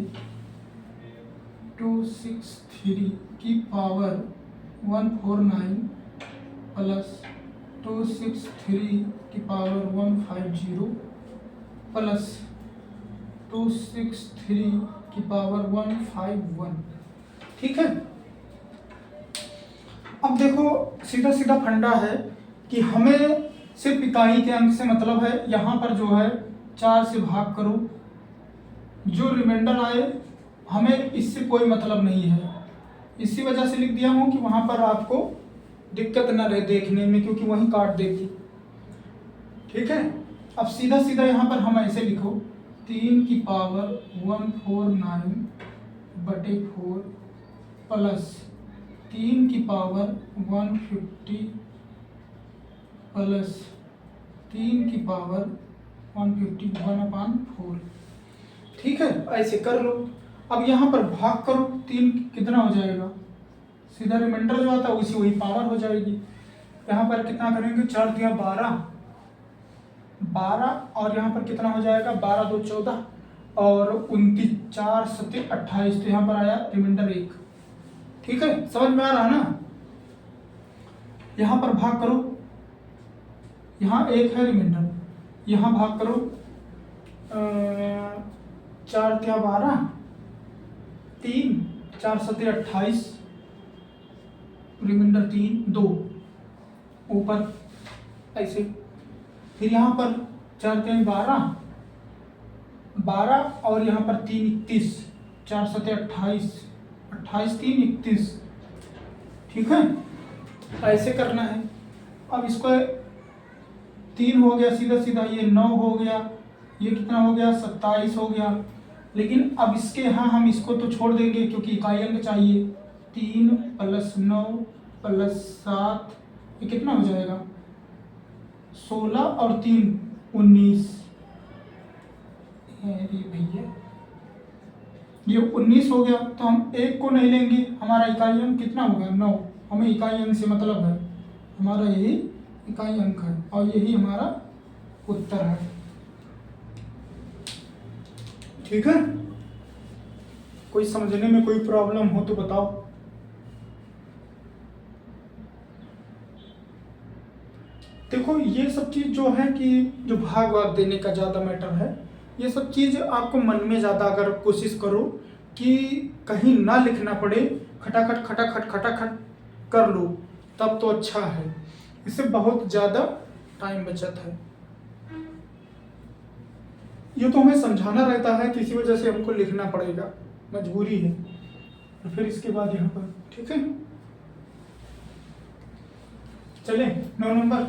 263 की पावर 149 प्लस 263 की पावर 150 प्लस 263 की पावर 151, ठीक है। अब देखो सीधा सीधा फंडा है कि हमें सिर्फ इकाई के अंक से मतलब है। यहाँ पर जो है 4 से भाग करो, जो रिमाइंडर आए हमें इससे कोई मतलब नहीं है। इसी वजह से लिख दिया हूँ कि वहाँ पर आपको दिक्कत न रहे देखने में, क्योंकि वहीं काट देगी, ठीक है। अब सीधा सीधा यहाँ पर हम ऐसे लिखो, 3 की पावर 149 बटे 4 प्लस 3^150 प्लस 3^150 1/4। ठीक है, ऐसे कर लो। अब यहाँ पर भाग करो, 3 कितना हो जाएगा, सीधा रिमाइंडर जो आता है उसी वही पावर हो जाएगी। यहाँ पर कितना करेंगे, 4 दिया 12 और यहाँ पर कितना हो जाएगा, 12 2 14 और 29 4 7 28, तो यहाँ पर आया रिमाइंडर 1। ठीक है, समझ में आ रहा है ना। यहाँ पर भाग करो, यहाँ 1 है रिमाइंडर, यहाँ भाग करो 4 क्या 12 3 4 7 28 रिमाइंडर 3 2 ऊपर ऐसे। फिर यहाँ पर 4 3 12 और यहाँ पर 3 31 4 7 28 28 3 31। ठीक है, ऐसे करना है। अब इसको 3 हो गया सीधा सीधा, ये 9 हो गया, ये कितना हो गया 27 हो गया। लेकिन अब इसके यहाँ हम इसको तो छोड़ देंगे क्योंकि इकाई अंक चाहिए। 3 + 9 + 7 ये कितना हो जाएगा, 16 और 3 19। अरे भैया ये 19 हो गया, तो हम 1 को नहीं लेंगे, हमारा इकाई अंक कितना हो गया 9। हमें इकाई अंक से मतलब है, हमारा यही इकाई अंक है और यही हमारा उत्तर है। ठीक है, कोई समझने में कोई प्रॉब्लम हो तो बताओ। देखो ये सब चीज़ जो है कि जो भाग वाग देने का ज़्यादा मैटर है, ये सब चीज़ आपको मन में ज़्यादा अगर कोशिश करो कि कहीं ना लिखना पड़े, खटाखट खटाखट खटाखट कर लो, तब तो अच्छा है। इससे बहुत ज़्यादा टाइम बचत है। ये तो हमें समझाना रहता है, किसी वजह से हमको लिखना पड़ेगा, मजबूरी है। और फिर इसके बाद यहाँ पर ठीक है, चले 9 नंबर।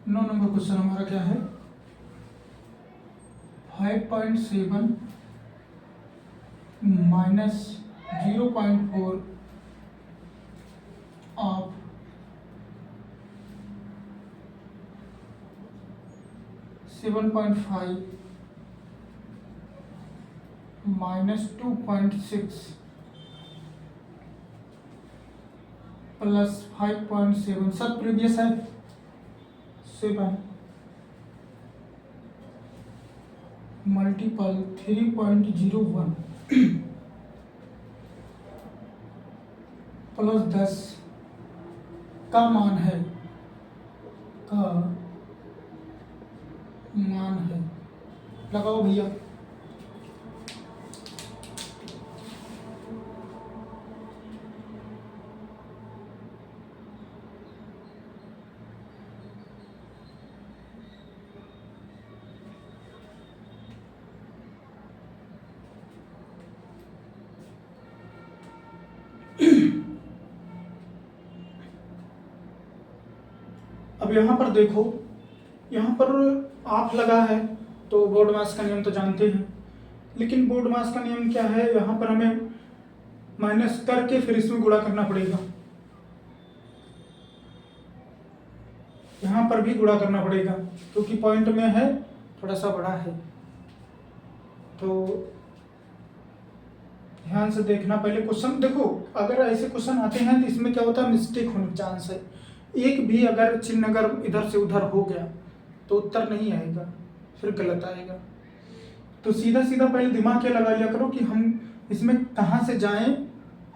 नौ नंबर क्वेश्चन हमारा क्या है, 5.7 माइनस 0.4 ऑफ 7.5 माइनस 2.6 प्लस 5.7, सब प्रीवियस है। 7 मल्टीपल 3.01 प्लस 10 का मान है, लगाओ भैया। अब यहाँ पर देखो, यहाँ पर आप लगा है तो बोर्ड मास का नियम तो जानते हैं, लेकिन बोर्ड मास का नियम क्या है, यहाँ पर हमें माइनस करके फिर इसमें गुणा करना पड़ेगा, यहाँ पर भी गुणा करना पड़ेगा क्योंकि पॉइंट में है थोड़ा सा बड़ा है। तो ध्यान से देखना, पहले क्वेश्चन देखो। अगर ऐसे क्वेश्चन आते हैं तो इसमें क्या होता है, मिस्टेक होने का चांस है। एक भी अगर चिन्ह अगर इधर से उधर हो गया तो उत्तर नहीं आएगा, फिर गलत आएगा। तो सीधा सीधा पहले दिमाग क्या लगा लिया करो कि हम इसमें कहाँ से जाएं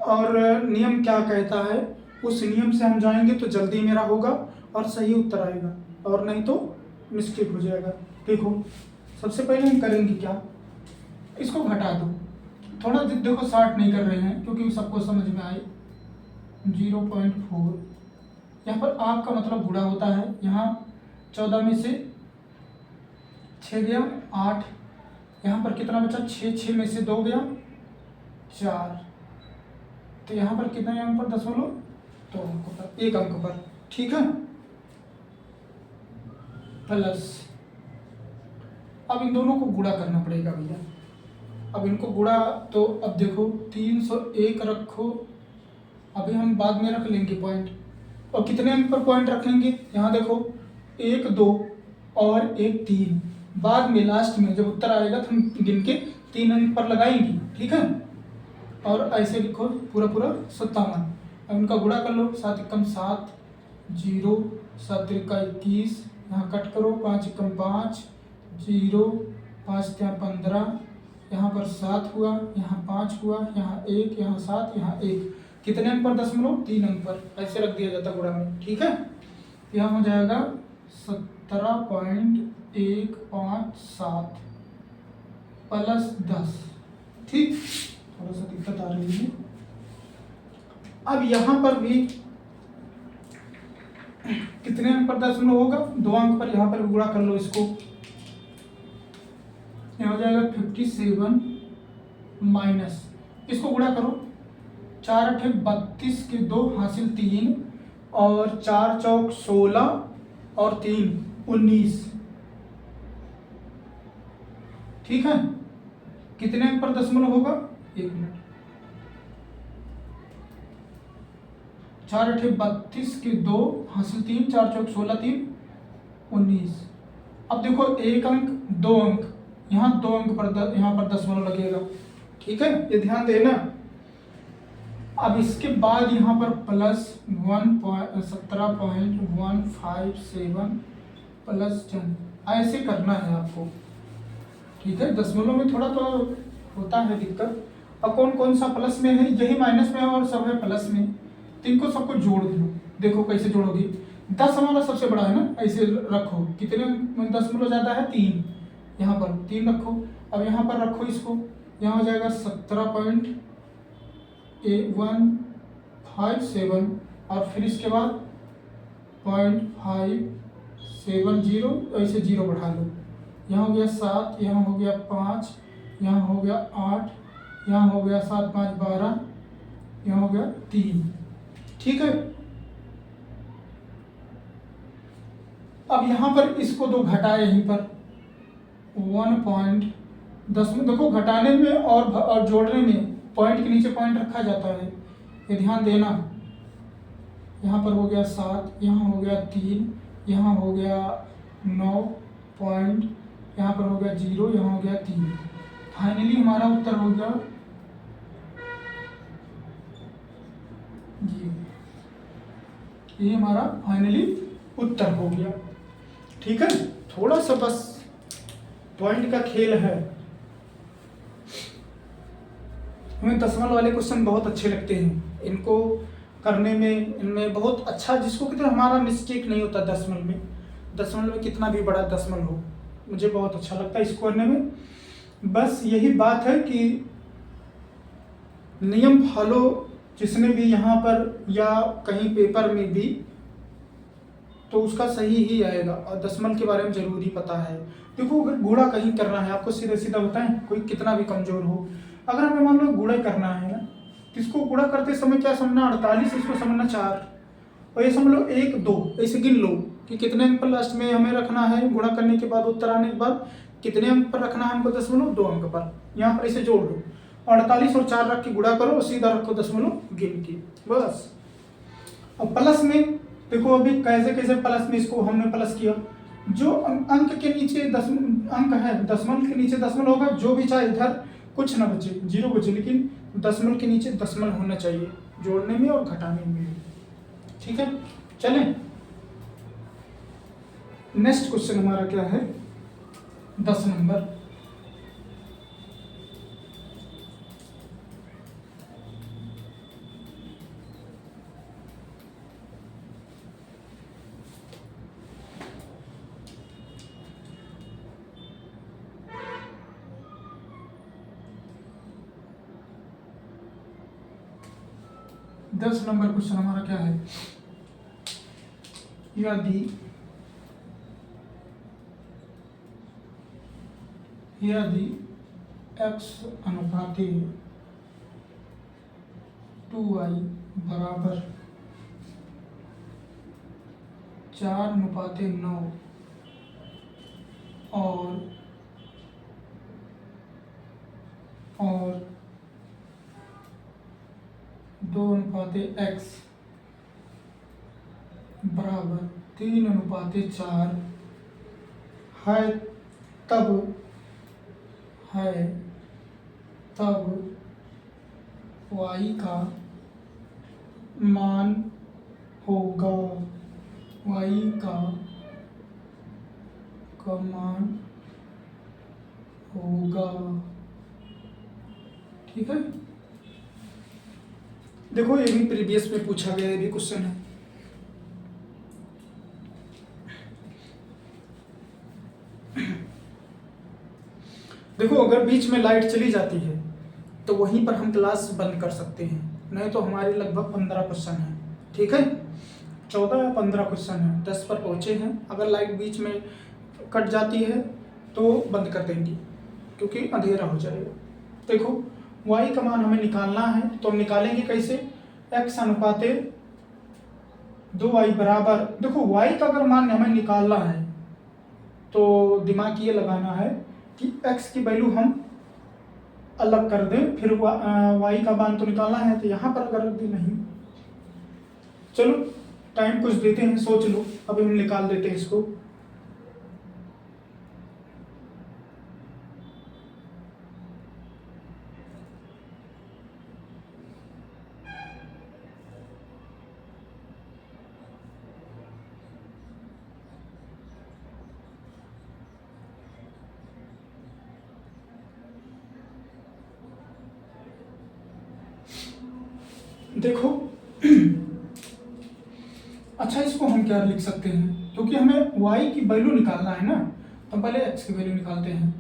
और नियम क्या कहता है, उस नियम से हम जाएंगे तो जल्दी मेरा होगा और सही उत्तर आएगा, और नहीं तो मिस्टेक हो जाएगा। देखो सबसे पहले हम करेंगे क्या, इसको घटा दो थोड़ा, देखो 60 नहीं कर रहे हैं क्योंकि सबको समझ में आए। 0.4 यहाँ पर आपका मतलब गुणा होता है, यहाँ 14 में से 6 गया 8 यहाँ पर कितना बचा, 6, 6 में से 2 गया 4, तो यहाँ पर कितना अंक पर दशमलव, 2 अंक पर, 1 अंक पर, ठीक है। प्लस अब इन दोनों को गुणा करना पड़ेगा भैया। अब इनको गुणा, तो अब देखो 301 रखो, अभी हम बाद में रख लेंगे पॉइंट, और कितने अंक पर पॉइंट रखेंगे, यहाँ देखो 1, 2 और 1, 3, बाद में लास्ट में जब उत्तर आएगा तो हम गिन के 3 अंक पर लगाएंगे, ठीक है। और ऐसे लिखो पूरा पूरा 57, अब इनका गुणा कर लो, 7 एकम 7, 0, 7 त्रिका 21, यहाँ कट करो, 5 एकम 5, 0, 5 त्रिका 15, यहाँ पर 7 हुआ, यहाँ 5 हुआ, यहाँ 1, यहाँ 7, यहाँ 1, कितने अंक पर दशमलव, 3 अंक पर, ऐसे रख दिया जाता गुणा में, ठीक है। यहाँ हो जाएगा 17.157 प्लस 10, ठीक, थोड़ा सा दिक्कत आ रही है। अब यहाँ पर भी कितने अंक पर दशमलव होगा, 2 अंक पर, यहाँ पर गुणा कर लो इसको, यहाँ हो जाएगा 57 माइनस, इसको गुणा करो, 4 8 32 के 2 हासिल 3, और 4 चौक 16 और 3 19, ठीक है। कितने अंक पर दशमलव होगा, 1 मिनट, 4 8 32 के 2 हासिल 3, 4 चौक 16, 3 19। अब देखो 1 अंक 2 अंक, यहाँ 2 अंक पर यहाँ पर दशमलव लगेगा, ठीक है, ये ध्यान देना। अब इसके बाद यहाँ पर प्लस 17.157 प्लस 10, ऐसे करना है आपको, ठीक है। दशमलव में थोड़ा तो होता है दिक्कत। अब कौन कौन सा प्लस में है, यही माइनस में है और सब है प्लस में, तो इनको सबको जोड़ दो, देखो कैसे जोड़ोगे। 10 हमारा सबसे बड़ा है ना, ऐसे रखो, कितने दशमलव ज़्यादा है, 3, यहाँ पर 3 रखो। अब यहाँ पर रखो इसको, यहाँ हो जाएगा 17.157, और फिर इसके बाद 0.570, ऐसे 0 बढ़ा लो, यहाँ हो गया 7, यहाँ हो गया 5, यहाँ हो गया 8, यहाँ हो गया 7 5 12, यहाँ हो गया 3, ठीक है। अब यहाँ पर इसको 2 घटाए, यहीं पर 1.10 में, देखो घटाने में और जोड़ने में पॉइंट के नीचे पॉइंट रखा जाता है, ये ध्यान देना। यहाँ पर हो गया 7, यहाँ हो गया 3, यहाँ हो गया 9 पॉइंट, यहाँ पर हो गया 0, यहाँ हो गया 3, फाइनली हमारा उत्तर हो गया ये हमारा फाइनली उत्तर हो गया, ठीक है। थोड़ा सा बस पॉइंट का खेल है, हमें दशमलव वाले क्वेश्चन बहुत अच्छे लगते हैं, इनको करने में इनमें बहुत अच्छा, जिसको कितना हमारा मिस्टेक नहीं होता दशमलव में कितना भी बड़ा दशमलव हो, मुझे बहुत अच्छा लगता है इसको करने में। बस यही बात है कि नियम फॉलो जिसने भी यहाँ पर या कहीं पेपर में भी, तो उसका सही ही आएगा, और दशमलव के बारे में जरूरी पता है। देखो अगर गुणा कहीं करना है, आपको सीधे सीधा बताएं, कोई कितना भी कमजोर हो, अगर हमें मान लो गुणा करना है ना, तो इसको गुणा करते समय क्या समझना, 48, इसको समझना 4, और ये समझ लो 1 2, ऐसे गिन लो कि कितने अंक पर लास्ट में हमें रखना है, गुणा करने के बाद उत्तर आने के बाद कितने अंक पर रखना है हमको, दशमलव 2 अंक पर, यहाँ पर इसे जोड़ लो, 48 और 4 रख के गुणा करो, सीधा रखो दशमलव गिन के, बस। अब प्लस में देखो, अभी कैसे कैसे प्लस में इसको हमने प्लस किया, जो अंक के नीचे अंक है, दशमलव के नीचे दशमलव होगा, जो भी चाहे इधर कुछ ना बचे, 0 बचे, लेकिन दशमलव के नीचे दशमलव होना चाहिए, जोड़ने में और घटाने में, ठीक है। चलें, नेक्स्ट क्वेश्चन हमारा क्या है, 10 नंबर। दस नंबर क्वेश्चन हमारा क्या है, यदि x अनुपाते 2y बराबर 4:9 और 2:x बराबर 3:4 है, तब y का मान होगा, y का मान होगा। ठीक है, देखो ये भी प्रीवियस में पूछा गया, ये भी क्वेश्चन है। देखो अगर बीच में लाइट चली जाती है तो वहीं पर हम क्लास बंद कर सकते हैं, नहीं तो हमारे लगभग 15 क्वेश्चन हैं। ठीक है, 14 या 15 क्वेश्चन हैं, 10 पर पहुंचे हैं। अगर लाइट बीच में कट जाती है तो बंद कर देंगे क्योंकि अंधेरा हो जाएगा। देखो y का मान हमें निकालना है, तो हम निकालेंगे कैसे? x अनुपाते 2y बराबर, देखो y का अगर मान हमें निकालना है तो दिमाग ये लगाना है कि x की वैल्यू हम अलग कर दें, फिर y का मान तो निकालना है, तो यहाँ पर अगर भी नहीं, चलो टाइम कुछ देते हैं, सोच लो, अभी हम निकाल देते हैं इसको। देखो अच्छा, इसको हम क्या लिख सकते हैं, क्योंकि हमें y की वैल्यू निकालना है ना, तो पहले x की वैल्यू निकालते हैं।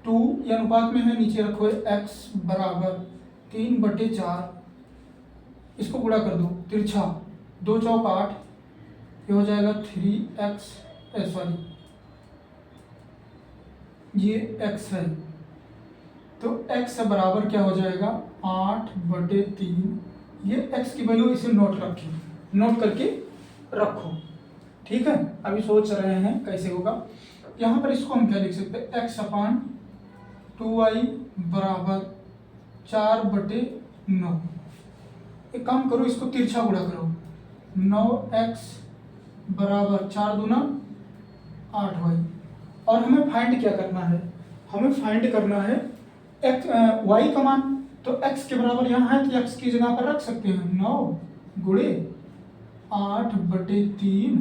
2 ये अनुपात में है, नीचे रखो x बराबर 3/4, इसको गुणा कर दो, तिरछा 2 चौक 8, ये हो जाएगा 3x, सॉरी ये x है, तो x बराबर क्या हो जाएगा 8/3। ये x की वैल्यू इसे नोट करके रखो। ठीक है, अभी सोच रहे हैं कैसे होगा। यहाँ पर इसको हम क्या लिख सकते हैं, x/2y बराबर 4/9। एक काम करो, इसको तिरछा गुणा करो, 9x बराबर 4 दूना 8y। और हमें फाइंड क्या करना है, हमें फाइंड करना है y का मान, तो x के बराबर यहाँ है तो x की जगह पर रख सकते हैं 9 गुणे 8/3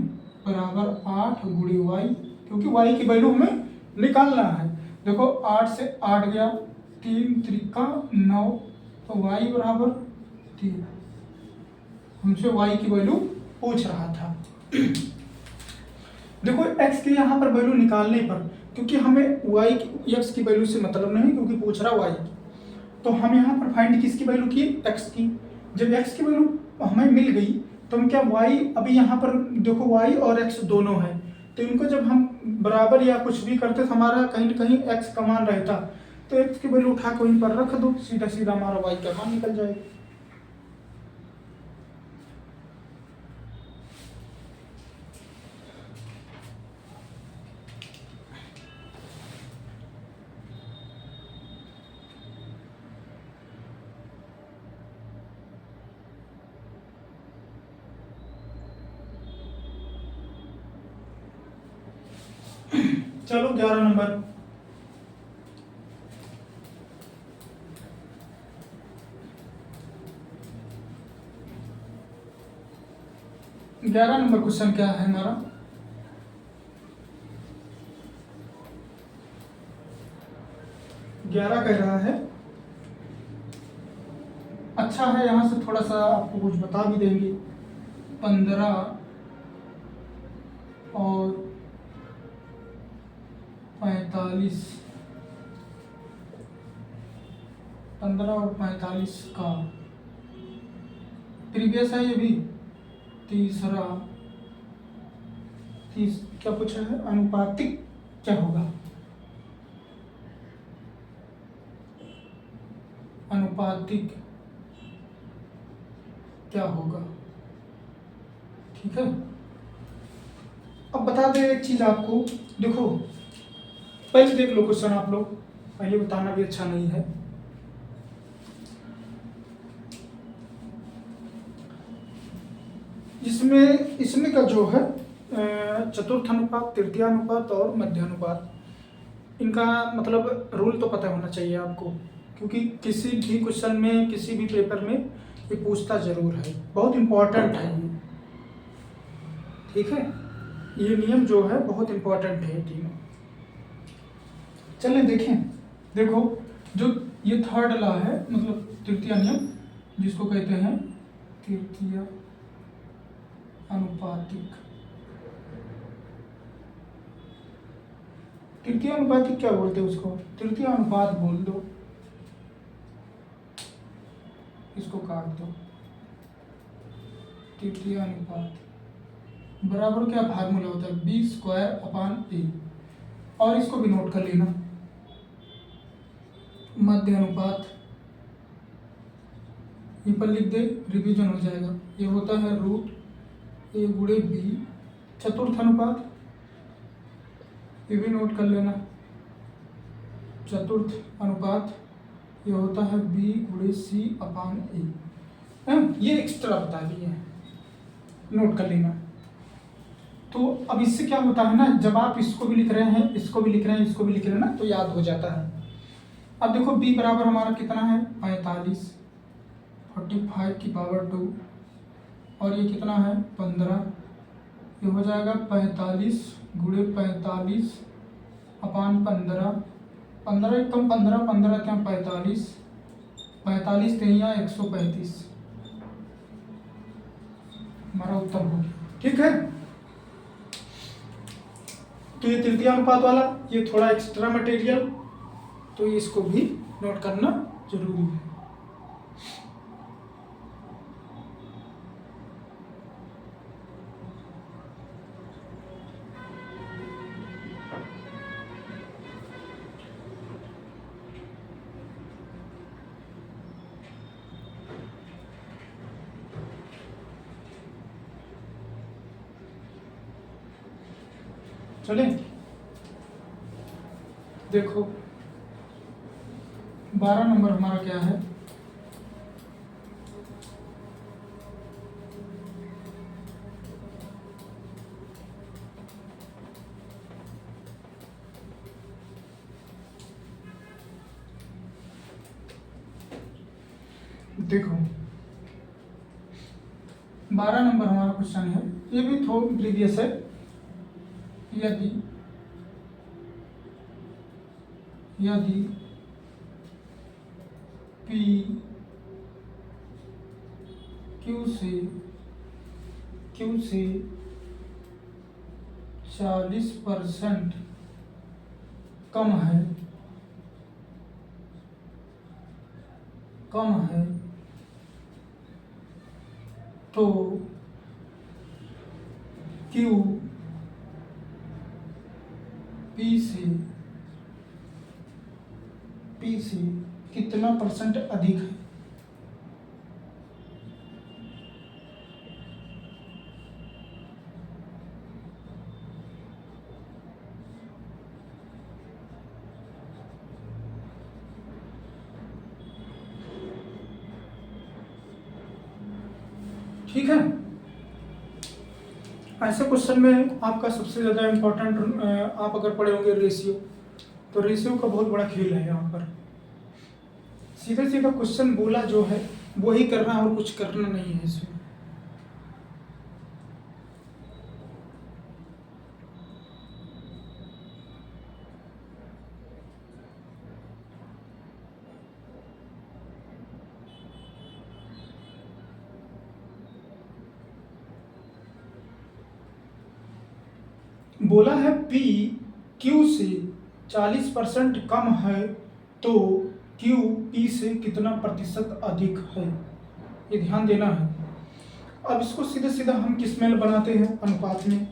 बराबर 8 गुणे y, क्योंकि y की वैल्यू हमें निकालना है। देखो 8 से 8 गया, 3 त्रिका 9, तो y बराबर 3। हमसे y की वैल्यू पूछ रहा था। देखो x की यहाँ पर वैल्यू निकालने पर, क्योंकि हमें x की वैल्यू से मतलब नहीं, क्योंकि पूछ रहा y की, तो हम यहाँ पर फाइंड किसकी वैल्यू की, x की। जब x की वैल्यू हमें मिल गई तो हम क्या y, अभी यहाँ पर देखो y और x दोनों है, तो इनको जब हम बराबर या कुछ भी करते तो हमारा कहीं न कहीं x का मान रहता, तो x की वैल्यू उठा के वहीं पर रख दो, सीधा सीधा हमारा y का मान निकल जाएगा। चलो 11 नंबर, क्वेश्चन क्या है हमारा, ग्यारह कह रहा है। अच्छा है, यहाँ से थोड़ा सा आपको कुछ बता भी देंगे। 15 और 45, 15 और 45 का प्रीवियस है ये भी। तीसरा क्या पूछा है, अनुपातिक क्या होगा। आनुपातिक क्या होगा। ठीक है, अब बता दें एक चीज आपको, देखो पहले देख लो क्वेश्चन आप लोग, पहले बताना भी अच्छा नहीं है। इसमें का जो है चतुर्थ अनुपात, तृतीय अनुपात और मध्य अनुपात, इनका मतलब रूल तो पता होना चाहिए आपको, क्योंकि किसी भी क्वेश्चन में, किसी भी पेपर में ये पूछता जरूर है, बहुत इंपॉर्टेंट है ये। ठीक है, ये नियम जो है बहुत इंपॉर्टेंट है तीनों। चलिए देखें, देखो जो ये थर्ड लॉ है, मतलब तृतीय नियम, जिसको कहते हैं तृतीय अनुपातिक। तृतीय अनुपातिक क्या बोलते हैं उसको, तृतीय अनुपात बोल दो, इसको काट दो। तृतीय अनुपात बराबर क्या फार्मूला होता है, बी स्क्वायर अपान ए, और इसको भी नोट कर लेना। मध्य अनुपात ये पर लिख दे, रिवीजन हो जाएगा। ये होता है रूट ए गुणे बी। चतुर्थ अनुपात ये भी नोट कर लेना। चतुर्थ अनुपात ये होता है बी गुणे सी अपान ए। ये एक्स्ट्रा बता दिए हैं, नोट कर लेना। तो अब इससे क्या होता है ना, जब आप इसको भी लिख रहे हैं, इसको भी लिख रहे हैं, इसको भी लिख रहे हैं ना, तो याद हो जाता है। अब देखो b बराबर हमारा कितना है 45, 45 की पावर 2, और ये कितना है 15, ये हो जाएगा 45 गुणे 45 अपान 15, 15 एक कम 15, 15 क्या 45, 45 तेइया 135, हमारा उत्तर हो गया। ठीक है, तो ये तृतीय अनुपात वाला, ये थोड़ा एक्स्ट्रा मटेरियल, तो इसको भी नोट करना जरूरी है। चले देखो 12 नंबर हमारा क्या है, देखो 12 नंबर हमारा क्वेश्चन है, ये भी थोड़ा प्रीवियस है। यदि P Q से 40% कम है, तो Q P से कितना % अधिक है। ठीक है, ऐसे क्वेश्चन में आपका सबसे ज़्यादा इम्पोर्टेंट, आप अगर पढ़े होंगे रेशियो, तो रेशियो का बहुत बड़ा खेल है। यहाँ पर सीधा सीधा क्वेश्चन बोला जो है वही करना है, और कुछ करना नहीं है इसमें। बोला है P Q से 40% कम है, तो Q P से कितना प्रतिशत अधिक है, ये ध्यान देना है। अब इसको सीधा सीधा हम किस में बनाते हैं, अनुपात में,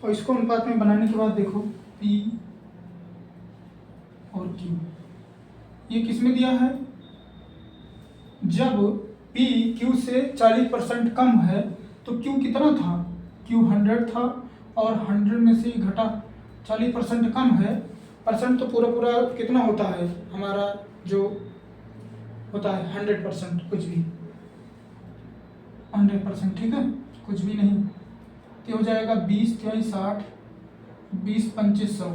और इसको अनुपात में बनाने के बाद देखो P और Q ये किस में दिया है, जब P Q से 40% कम है तो Q कितना था, Q 100 था और 100 में से घटा 40% कम है। परसेंट तो पूरा पूरा कितना होता है हमारा जो होता है 100%, कुछ भी 100%, ठीक है, कुछ भी नहीं। तो हो जाएगा 20 3 60, 20 25 100।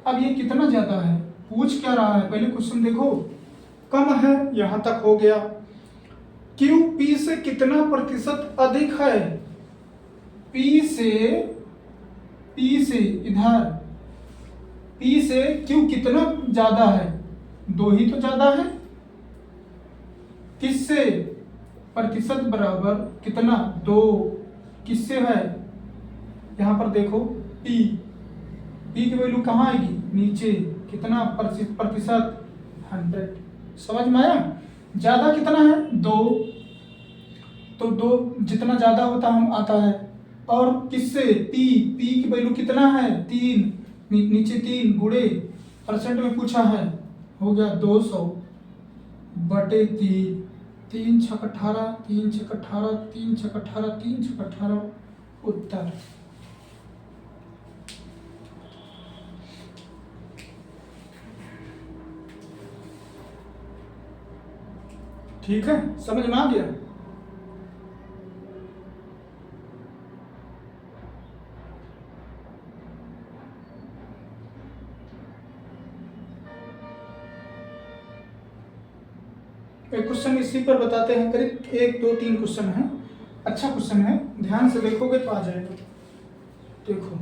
अब ये कितना ज़्यादा है, पूछ क्या रहा है, पहले क्वेश्चन देखो। कम है, यहाँ तक हो गया। Q P से कितना प्रतिशत अधिक है, P से इधर P से Q कितना ज़्यादा है, 2 ही तो ज़्यादा है। किससे, प्रतिशत बराबर कितना, 2, किससे है, यहाँ पर देखो P की वैल्यू कहाँ आएगी, नीचे, कितना प्रतिशत, 100। समझ में आया, ज़्यादा कितना है, 2, तो 2 जितना ज़्यादा होता हम आता है। और किससे, P की वैल्यू कितना है, 3, नीचे 3 गुणे परसेंट में पूछा है, हो गया 200 बटे 3, 3 छक 18, 3 छक 18, 3 छक 18, 3 छक 18, उत्तर। ठीक है, समझ में आ गया। एक क्वेश्चन इसी पर बताते हैं, करीब 1 2 3 क्वेश्चन है, अच्छा क्वेश्चन है, ध्यान से देखोगे तो आ जाएगा। देखो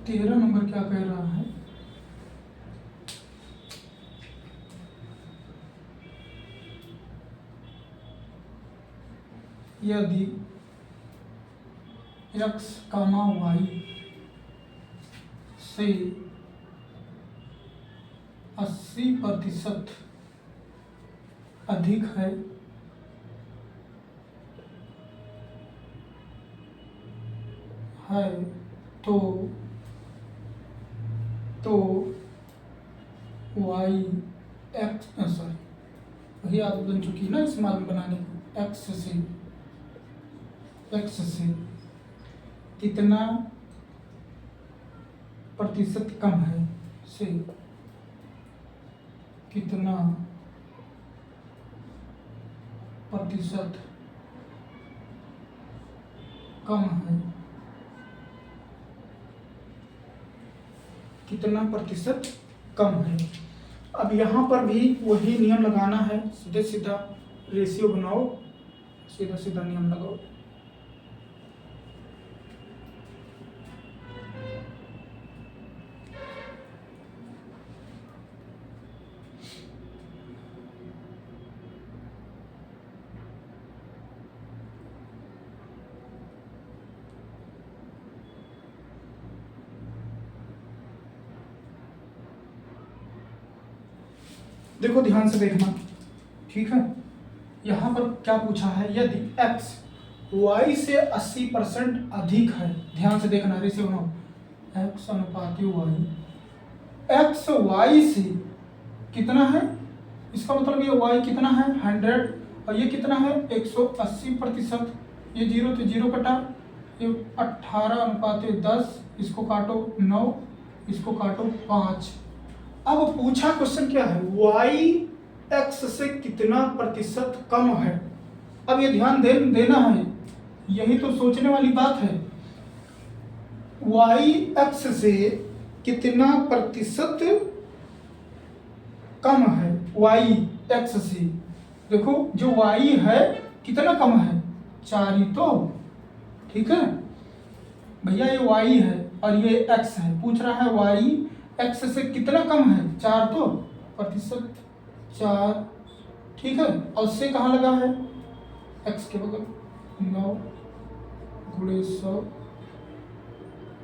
तेरह नंबर क्या कह रहा है, यदि x, y से 80% अधिक है तो y x, सॉरी वही आदत बन चुकी है ना इस मान बनाने की, x से कितना प्रतिशत कम है, से कितना प्रतिशत कम है, कितना प्रतिशत कम है। अब यहाँ पर भी वही नियम लगाना है, सीधे सीधा रेशियो बनाओ, सीधा सीधा नियम लगाओ। देखो ध्यान से देखना, ठीक है। यहाँ पर क्या पूछा है, यदि x y से 80% अधिक है, ध्यान से देखना, रेशियो बनाओ, x अनुपात y, x y से कितना है, इसका मतलब ये y कितना है 100 और ये कितना है 180%, ये 0 तो 0 कटा, ये 18 अनुपात 10, इसको काटो 9, इसको काटो 5। अब पूछा क्वेश्चन क्या है, y x से कितना प्रतिशत कम है। अब ये ध्यान देना है, यही तो सोचने वाली बात है, y x से कितना प्रतिशत कम है, y x से, देखो जो y है कितना कम है, 4 ही तो, ठीक है भैया, ये y है और ये x है, पूछ रहा है y x से कितना कम है, 4 तो प्रतिशत 4, ठीक है। और से कहाँ लगा है, x के बगल, 9 गुणे 100,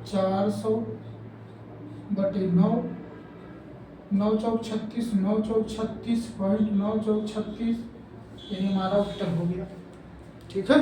400 बटे 9, 9×4 = 36, 9×4 = 36.9×4 यही हमारा उत्तर हो गया। ठीक है।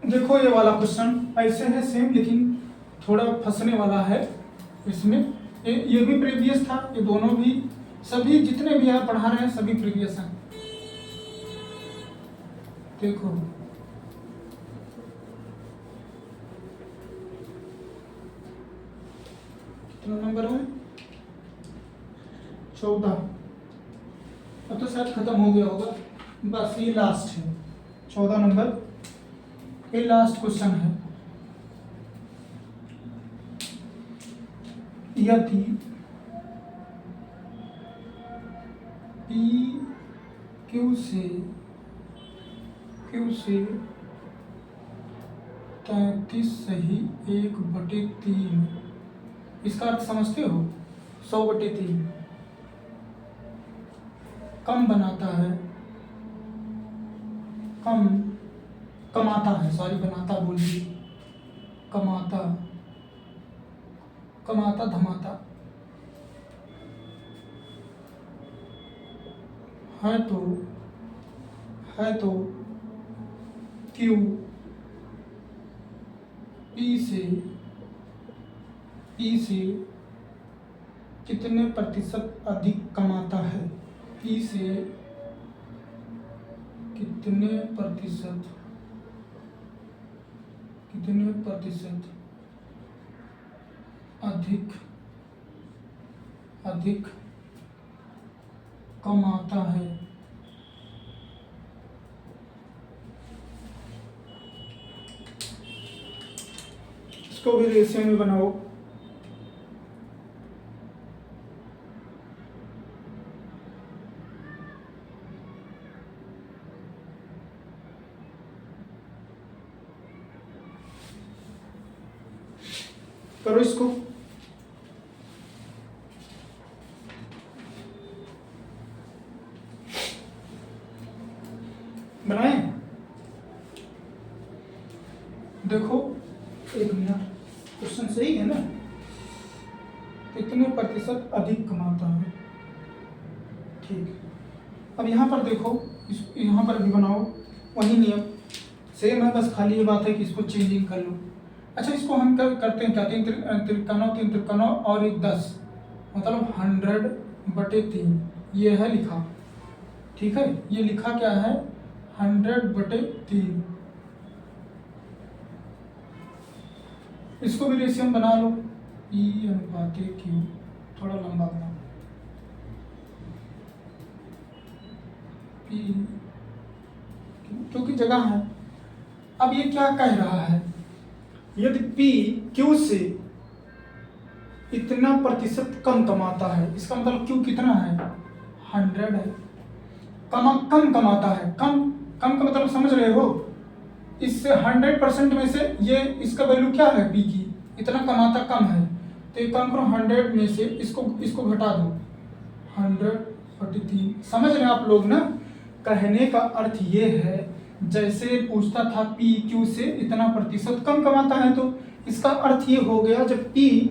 देखो ये वाला क्वेश्चन ऐसे है सेम, लेकिन थोड़ा फंसने वाला है इसमें। ये भी प्रीवियस था, ये दोनों भी, सभी जितने भी आप पढ़ा रहे हैं सभी प्रीवियस हैं। देखो कितना नंबर है? 14। अब तो शायद खत्म हो गया होगा, बस ये लास्ट है 14 नंबर, ये लास्ट क्वेश्चन है। यदि P Q से 33 सही 1/3, इसका अर्थ समझते हो? 100/3 कम बनाता है, कमाता है, सॉरी बनाता बोलिए, कमाता धमाता है तो क्यू पी से कितने प्रतिशत अधिक कमाता है? पी से कितने प्रतिशत अधिक कमाता है? इसको भी रेशियो में बनाओ। करो इसको। बनाए? देखो एक मिनट, क्वेश्चन सही है ना? कितने प्रतिशत अधिक कमाता है? ठीक। अब यहाँ पर देखो, यहाँ पर भी बनाओ वही नियम सेम है, बस खाली ये बात है कि इसको चेंजिंग कर लो। अच्छा, इसको हम करते हैं क्या? 3 और 1 10, मतलब 100/3 ये है लिखा। ठीक है, ये लिखा क्या है? 100/3। इसको भी रेशियो में बना लो, E/Q, थोड़ा लंबा बना P, क्योंकि जगह है। अब ये क्या कह रहा है? यदि P Q से इतना प्रतिशत कम कमाता है, इसका मतलब Q कितना है? 100 है। कम कमाता है, कम का मतलब समझ रहे हो? इससे 100% में से ये इसका वैल्यू क्या है? P की इतना कमाता कम है, तो एक काम करो 100 में से इसको घटा दो, 100/3। समझ रहे हैं आप लोग ना? कहने का अर्थ ये है, जैसे पूछता था P Q से इतना प्रतिशत कम कमाता है, तो इसका अर्थ ये हो गया, जब P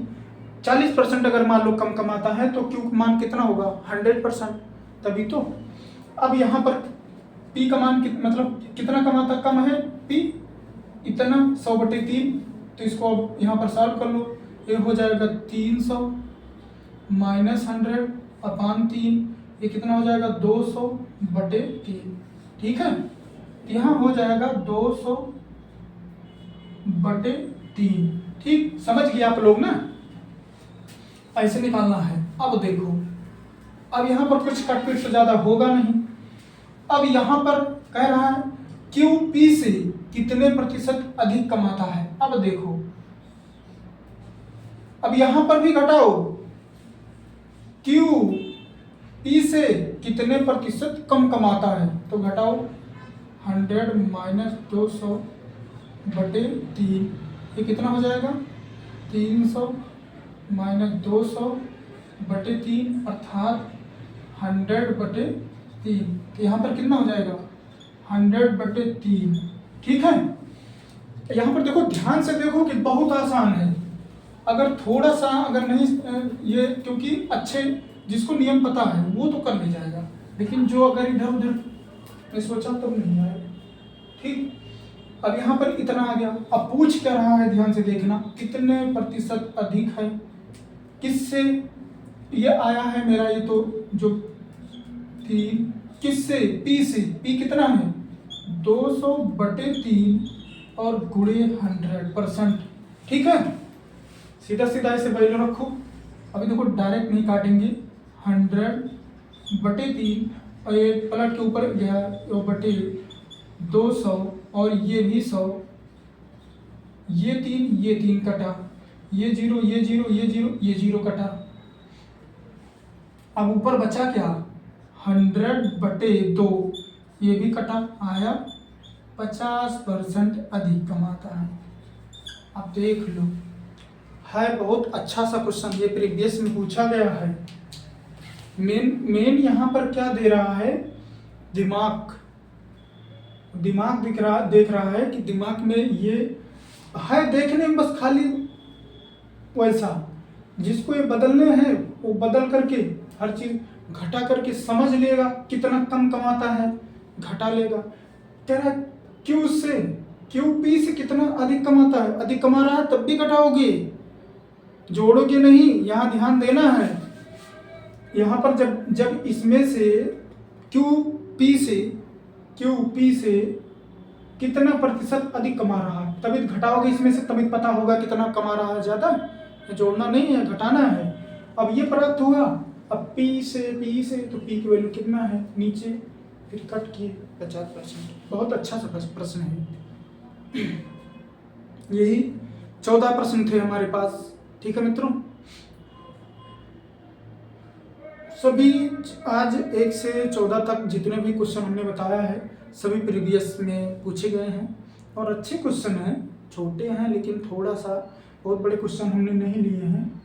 40% अगर मान लो कम कमाता है तो Q मान कितना होगा? 100%, तभी तो। अब यहाँ पर P का मान मतलब कितना कमाता कम है? P इतना 100/3, तो इसको अब यहाँ पर सॉल्व कर लो। ये हो जाएगा 300 - 100/3, ये कितना हो जाएगा? 200/3। ठीक है, यहाँ हो जाएगा 200/3। ठीक, समझ गए आप लोग ना, ऐसे निकालना है। अब देखो, अब यहाँ पर कुछ कटपीट से ज्यादा होगा नहीं। अब यहाँ पर कह रहा है क्यू पी से कितने प्रतिशत अधिक कमाता है। अब देखो, अब यहां पर भी घटाओ, क्यू पी से कितने प्रतिशत कम कमाता है, तो घटाओ 100 माइनस 200 बटे 3, ये कितना हो जाएगा 300 माइनस 200 बटे 3 अर्थात 100 बटे 3, तो यहाँ पर कितना हो जाएगा 100 बटे 3। ठीक है, यहाँ पर देखो, ध्यान से देखो कि बहुत आसान है। अगर थोड़ा सा अगर नहीं ये, क्योंकि अच्छे जिसको नियम पता है वो तो कर ले जाएगा, लेकिन जो अगर इधर उधर ने सोचा तब नहीं आएगा। ठीक, अब यहाँ पर इतना आ गया। अब पूछ क्या रहा है, ध्यान से देखना, कितने प्रतिशत अधिक है, किससे ये आया है मेरा, ये तो जो 3, किससे, पी से, पी कितना है 200 बटे 3 और गुणे 100%। ठीक है, सीधा सीधा ऐसे वैल्यू रखो। अभी देखो डायरेक्ट नहीं काटेंगे, 100 बटे 3 और ये पलट के ऊपर गया वो बटे 200 और ये भी 100, ये 3 कटा, ये 0 ये 0 ये 0 ये 0 कटा। अब ऊपर बचा क्या 100 बटे 2, ये भी कटा, आया 50% अधिक कमाता है। अब देख लो, है बहुत अच्छा सा क्वेश्चन, ये प्रीवियस में पूछा गया है। मेन यहाँ पर क्या दे रहा है, दिमाग देख रहा है कि दिमाग में ये है, देखने में बस खाली वैसा, जिसको ये बदलने हैं वो बदल करके हर चीज घटा करके समझ लेगा, कितना कम कमाता है घटा लेगा। तेरा क्यू से, क्यू पी से कितना अधिक कमाता है, अधिक कमा रहा है तब भी घटाओगे, जोड़ोगे नहीं। यहाँ ध्यान देना है, यहाँ पर जब इसमें से क्यू पी से कितना प्रतिशत अधिक कमा रहा है तभी घटाओगे इसमें से, तभी पता होगा कितना कमा रहा है। ज्यादा जोड़ना नहीं है, घटाना है। अब ये प्राप्त हुआ, अब पी से तो पी की वैल्यू कितना है नीचे, फिर कट किए 50%। बहुत अच्छा सा प्रश्न है। यही 14 प्रश्न थे हमारे पास। ठीक है मित्रों, सभी आज 1 से 14 तक जितने भी क्वेश्चन हमने बताया है सभी प्रीवियस में पूछे गए हैं और अच्छे क्वेश्चन हैं, छोटे हैं लेकिन थोड़ा सा, बहुत बड़े क्वेश्चन हमने नहीं लिए हैं,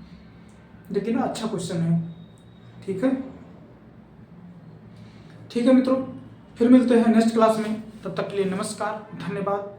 लेकिन अच्छा क्वेश्चन है। ठीक है मित्रों, फिर मिलते हैं नेक्स्ट क्लास में, तब तक के लिए नमस्कार, धन्यवाद।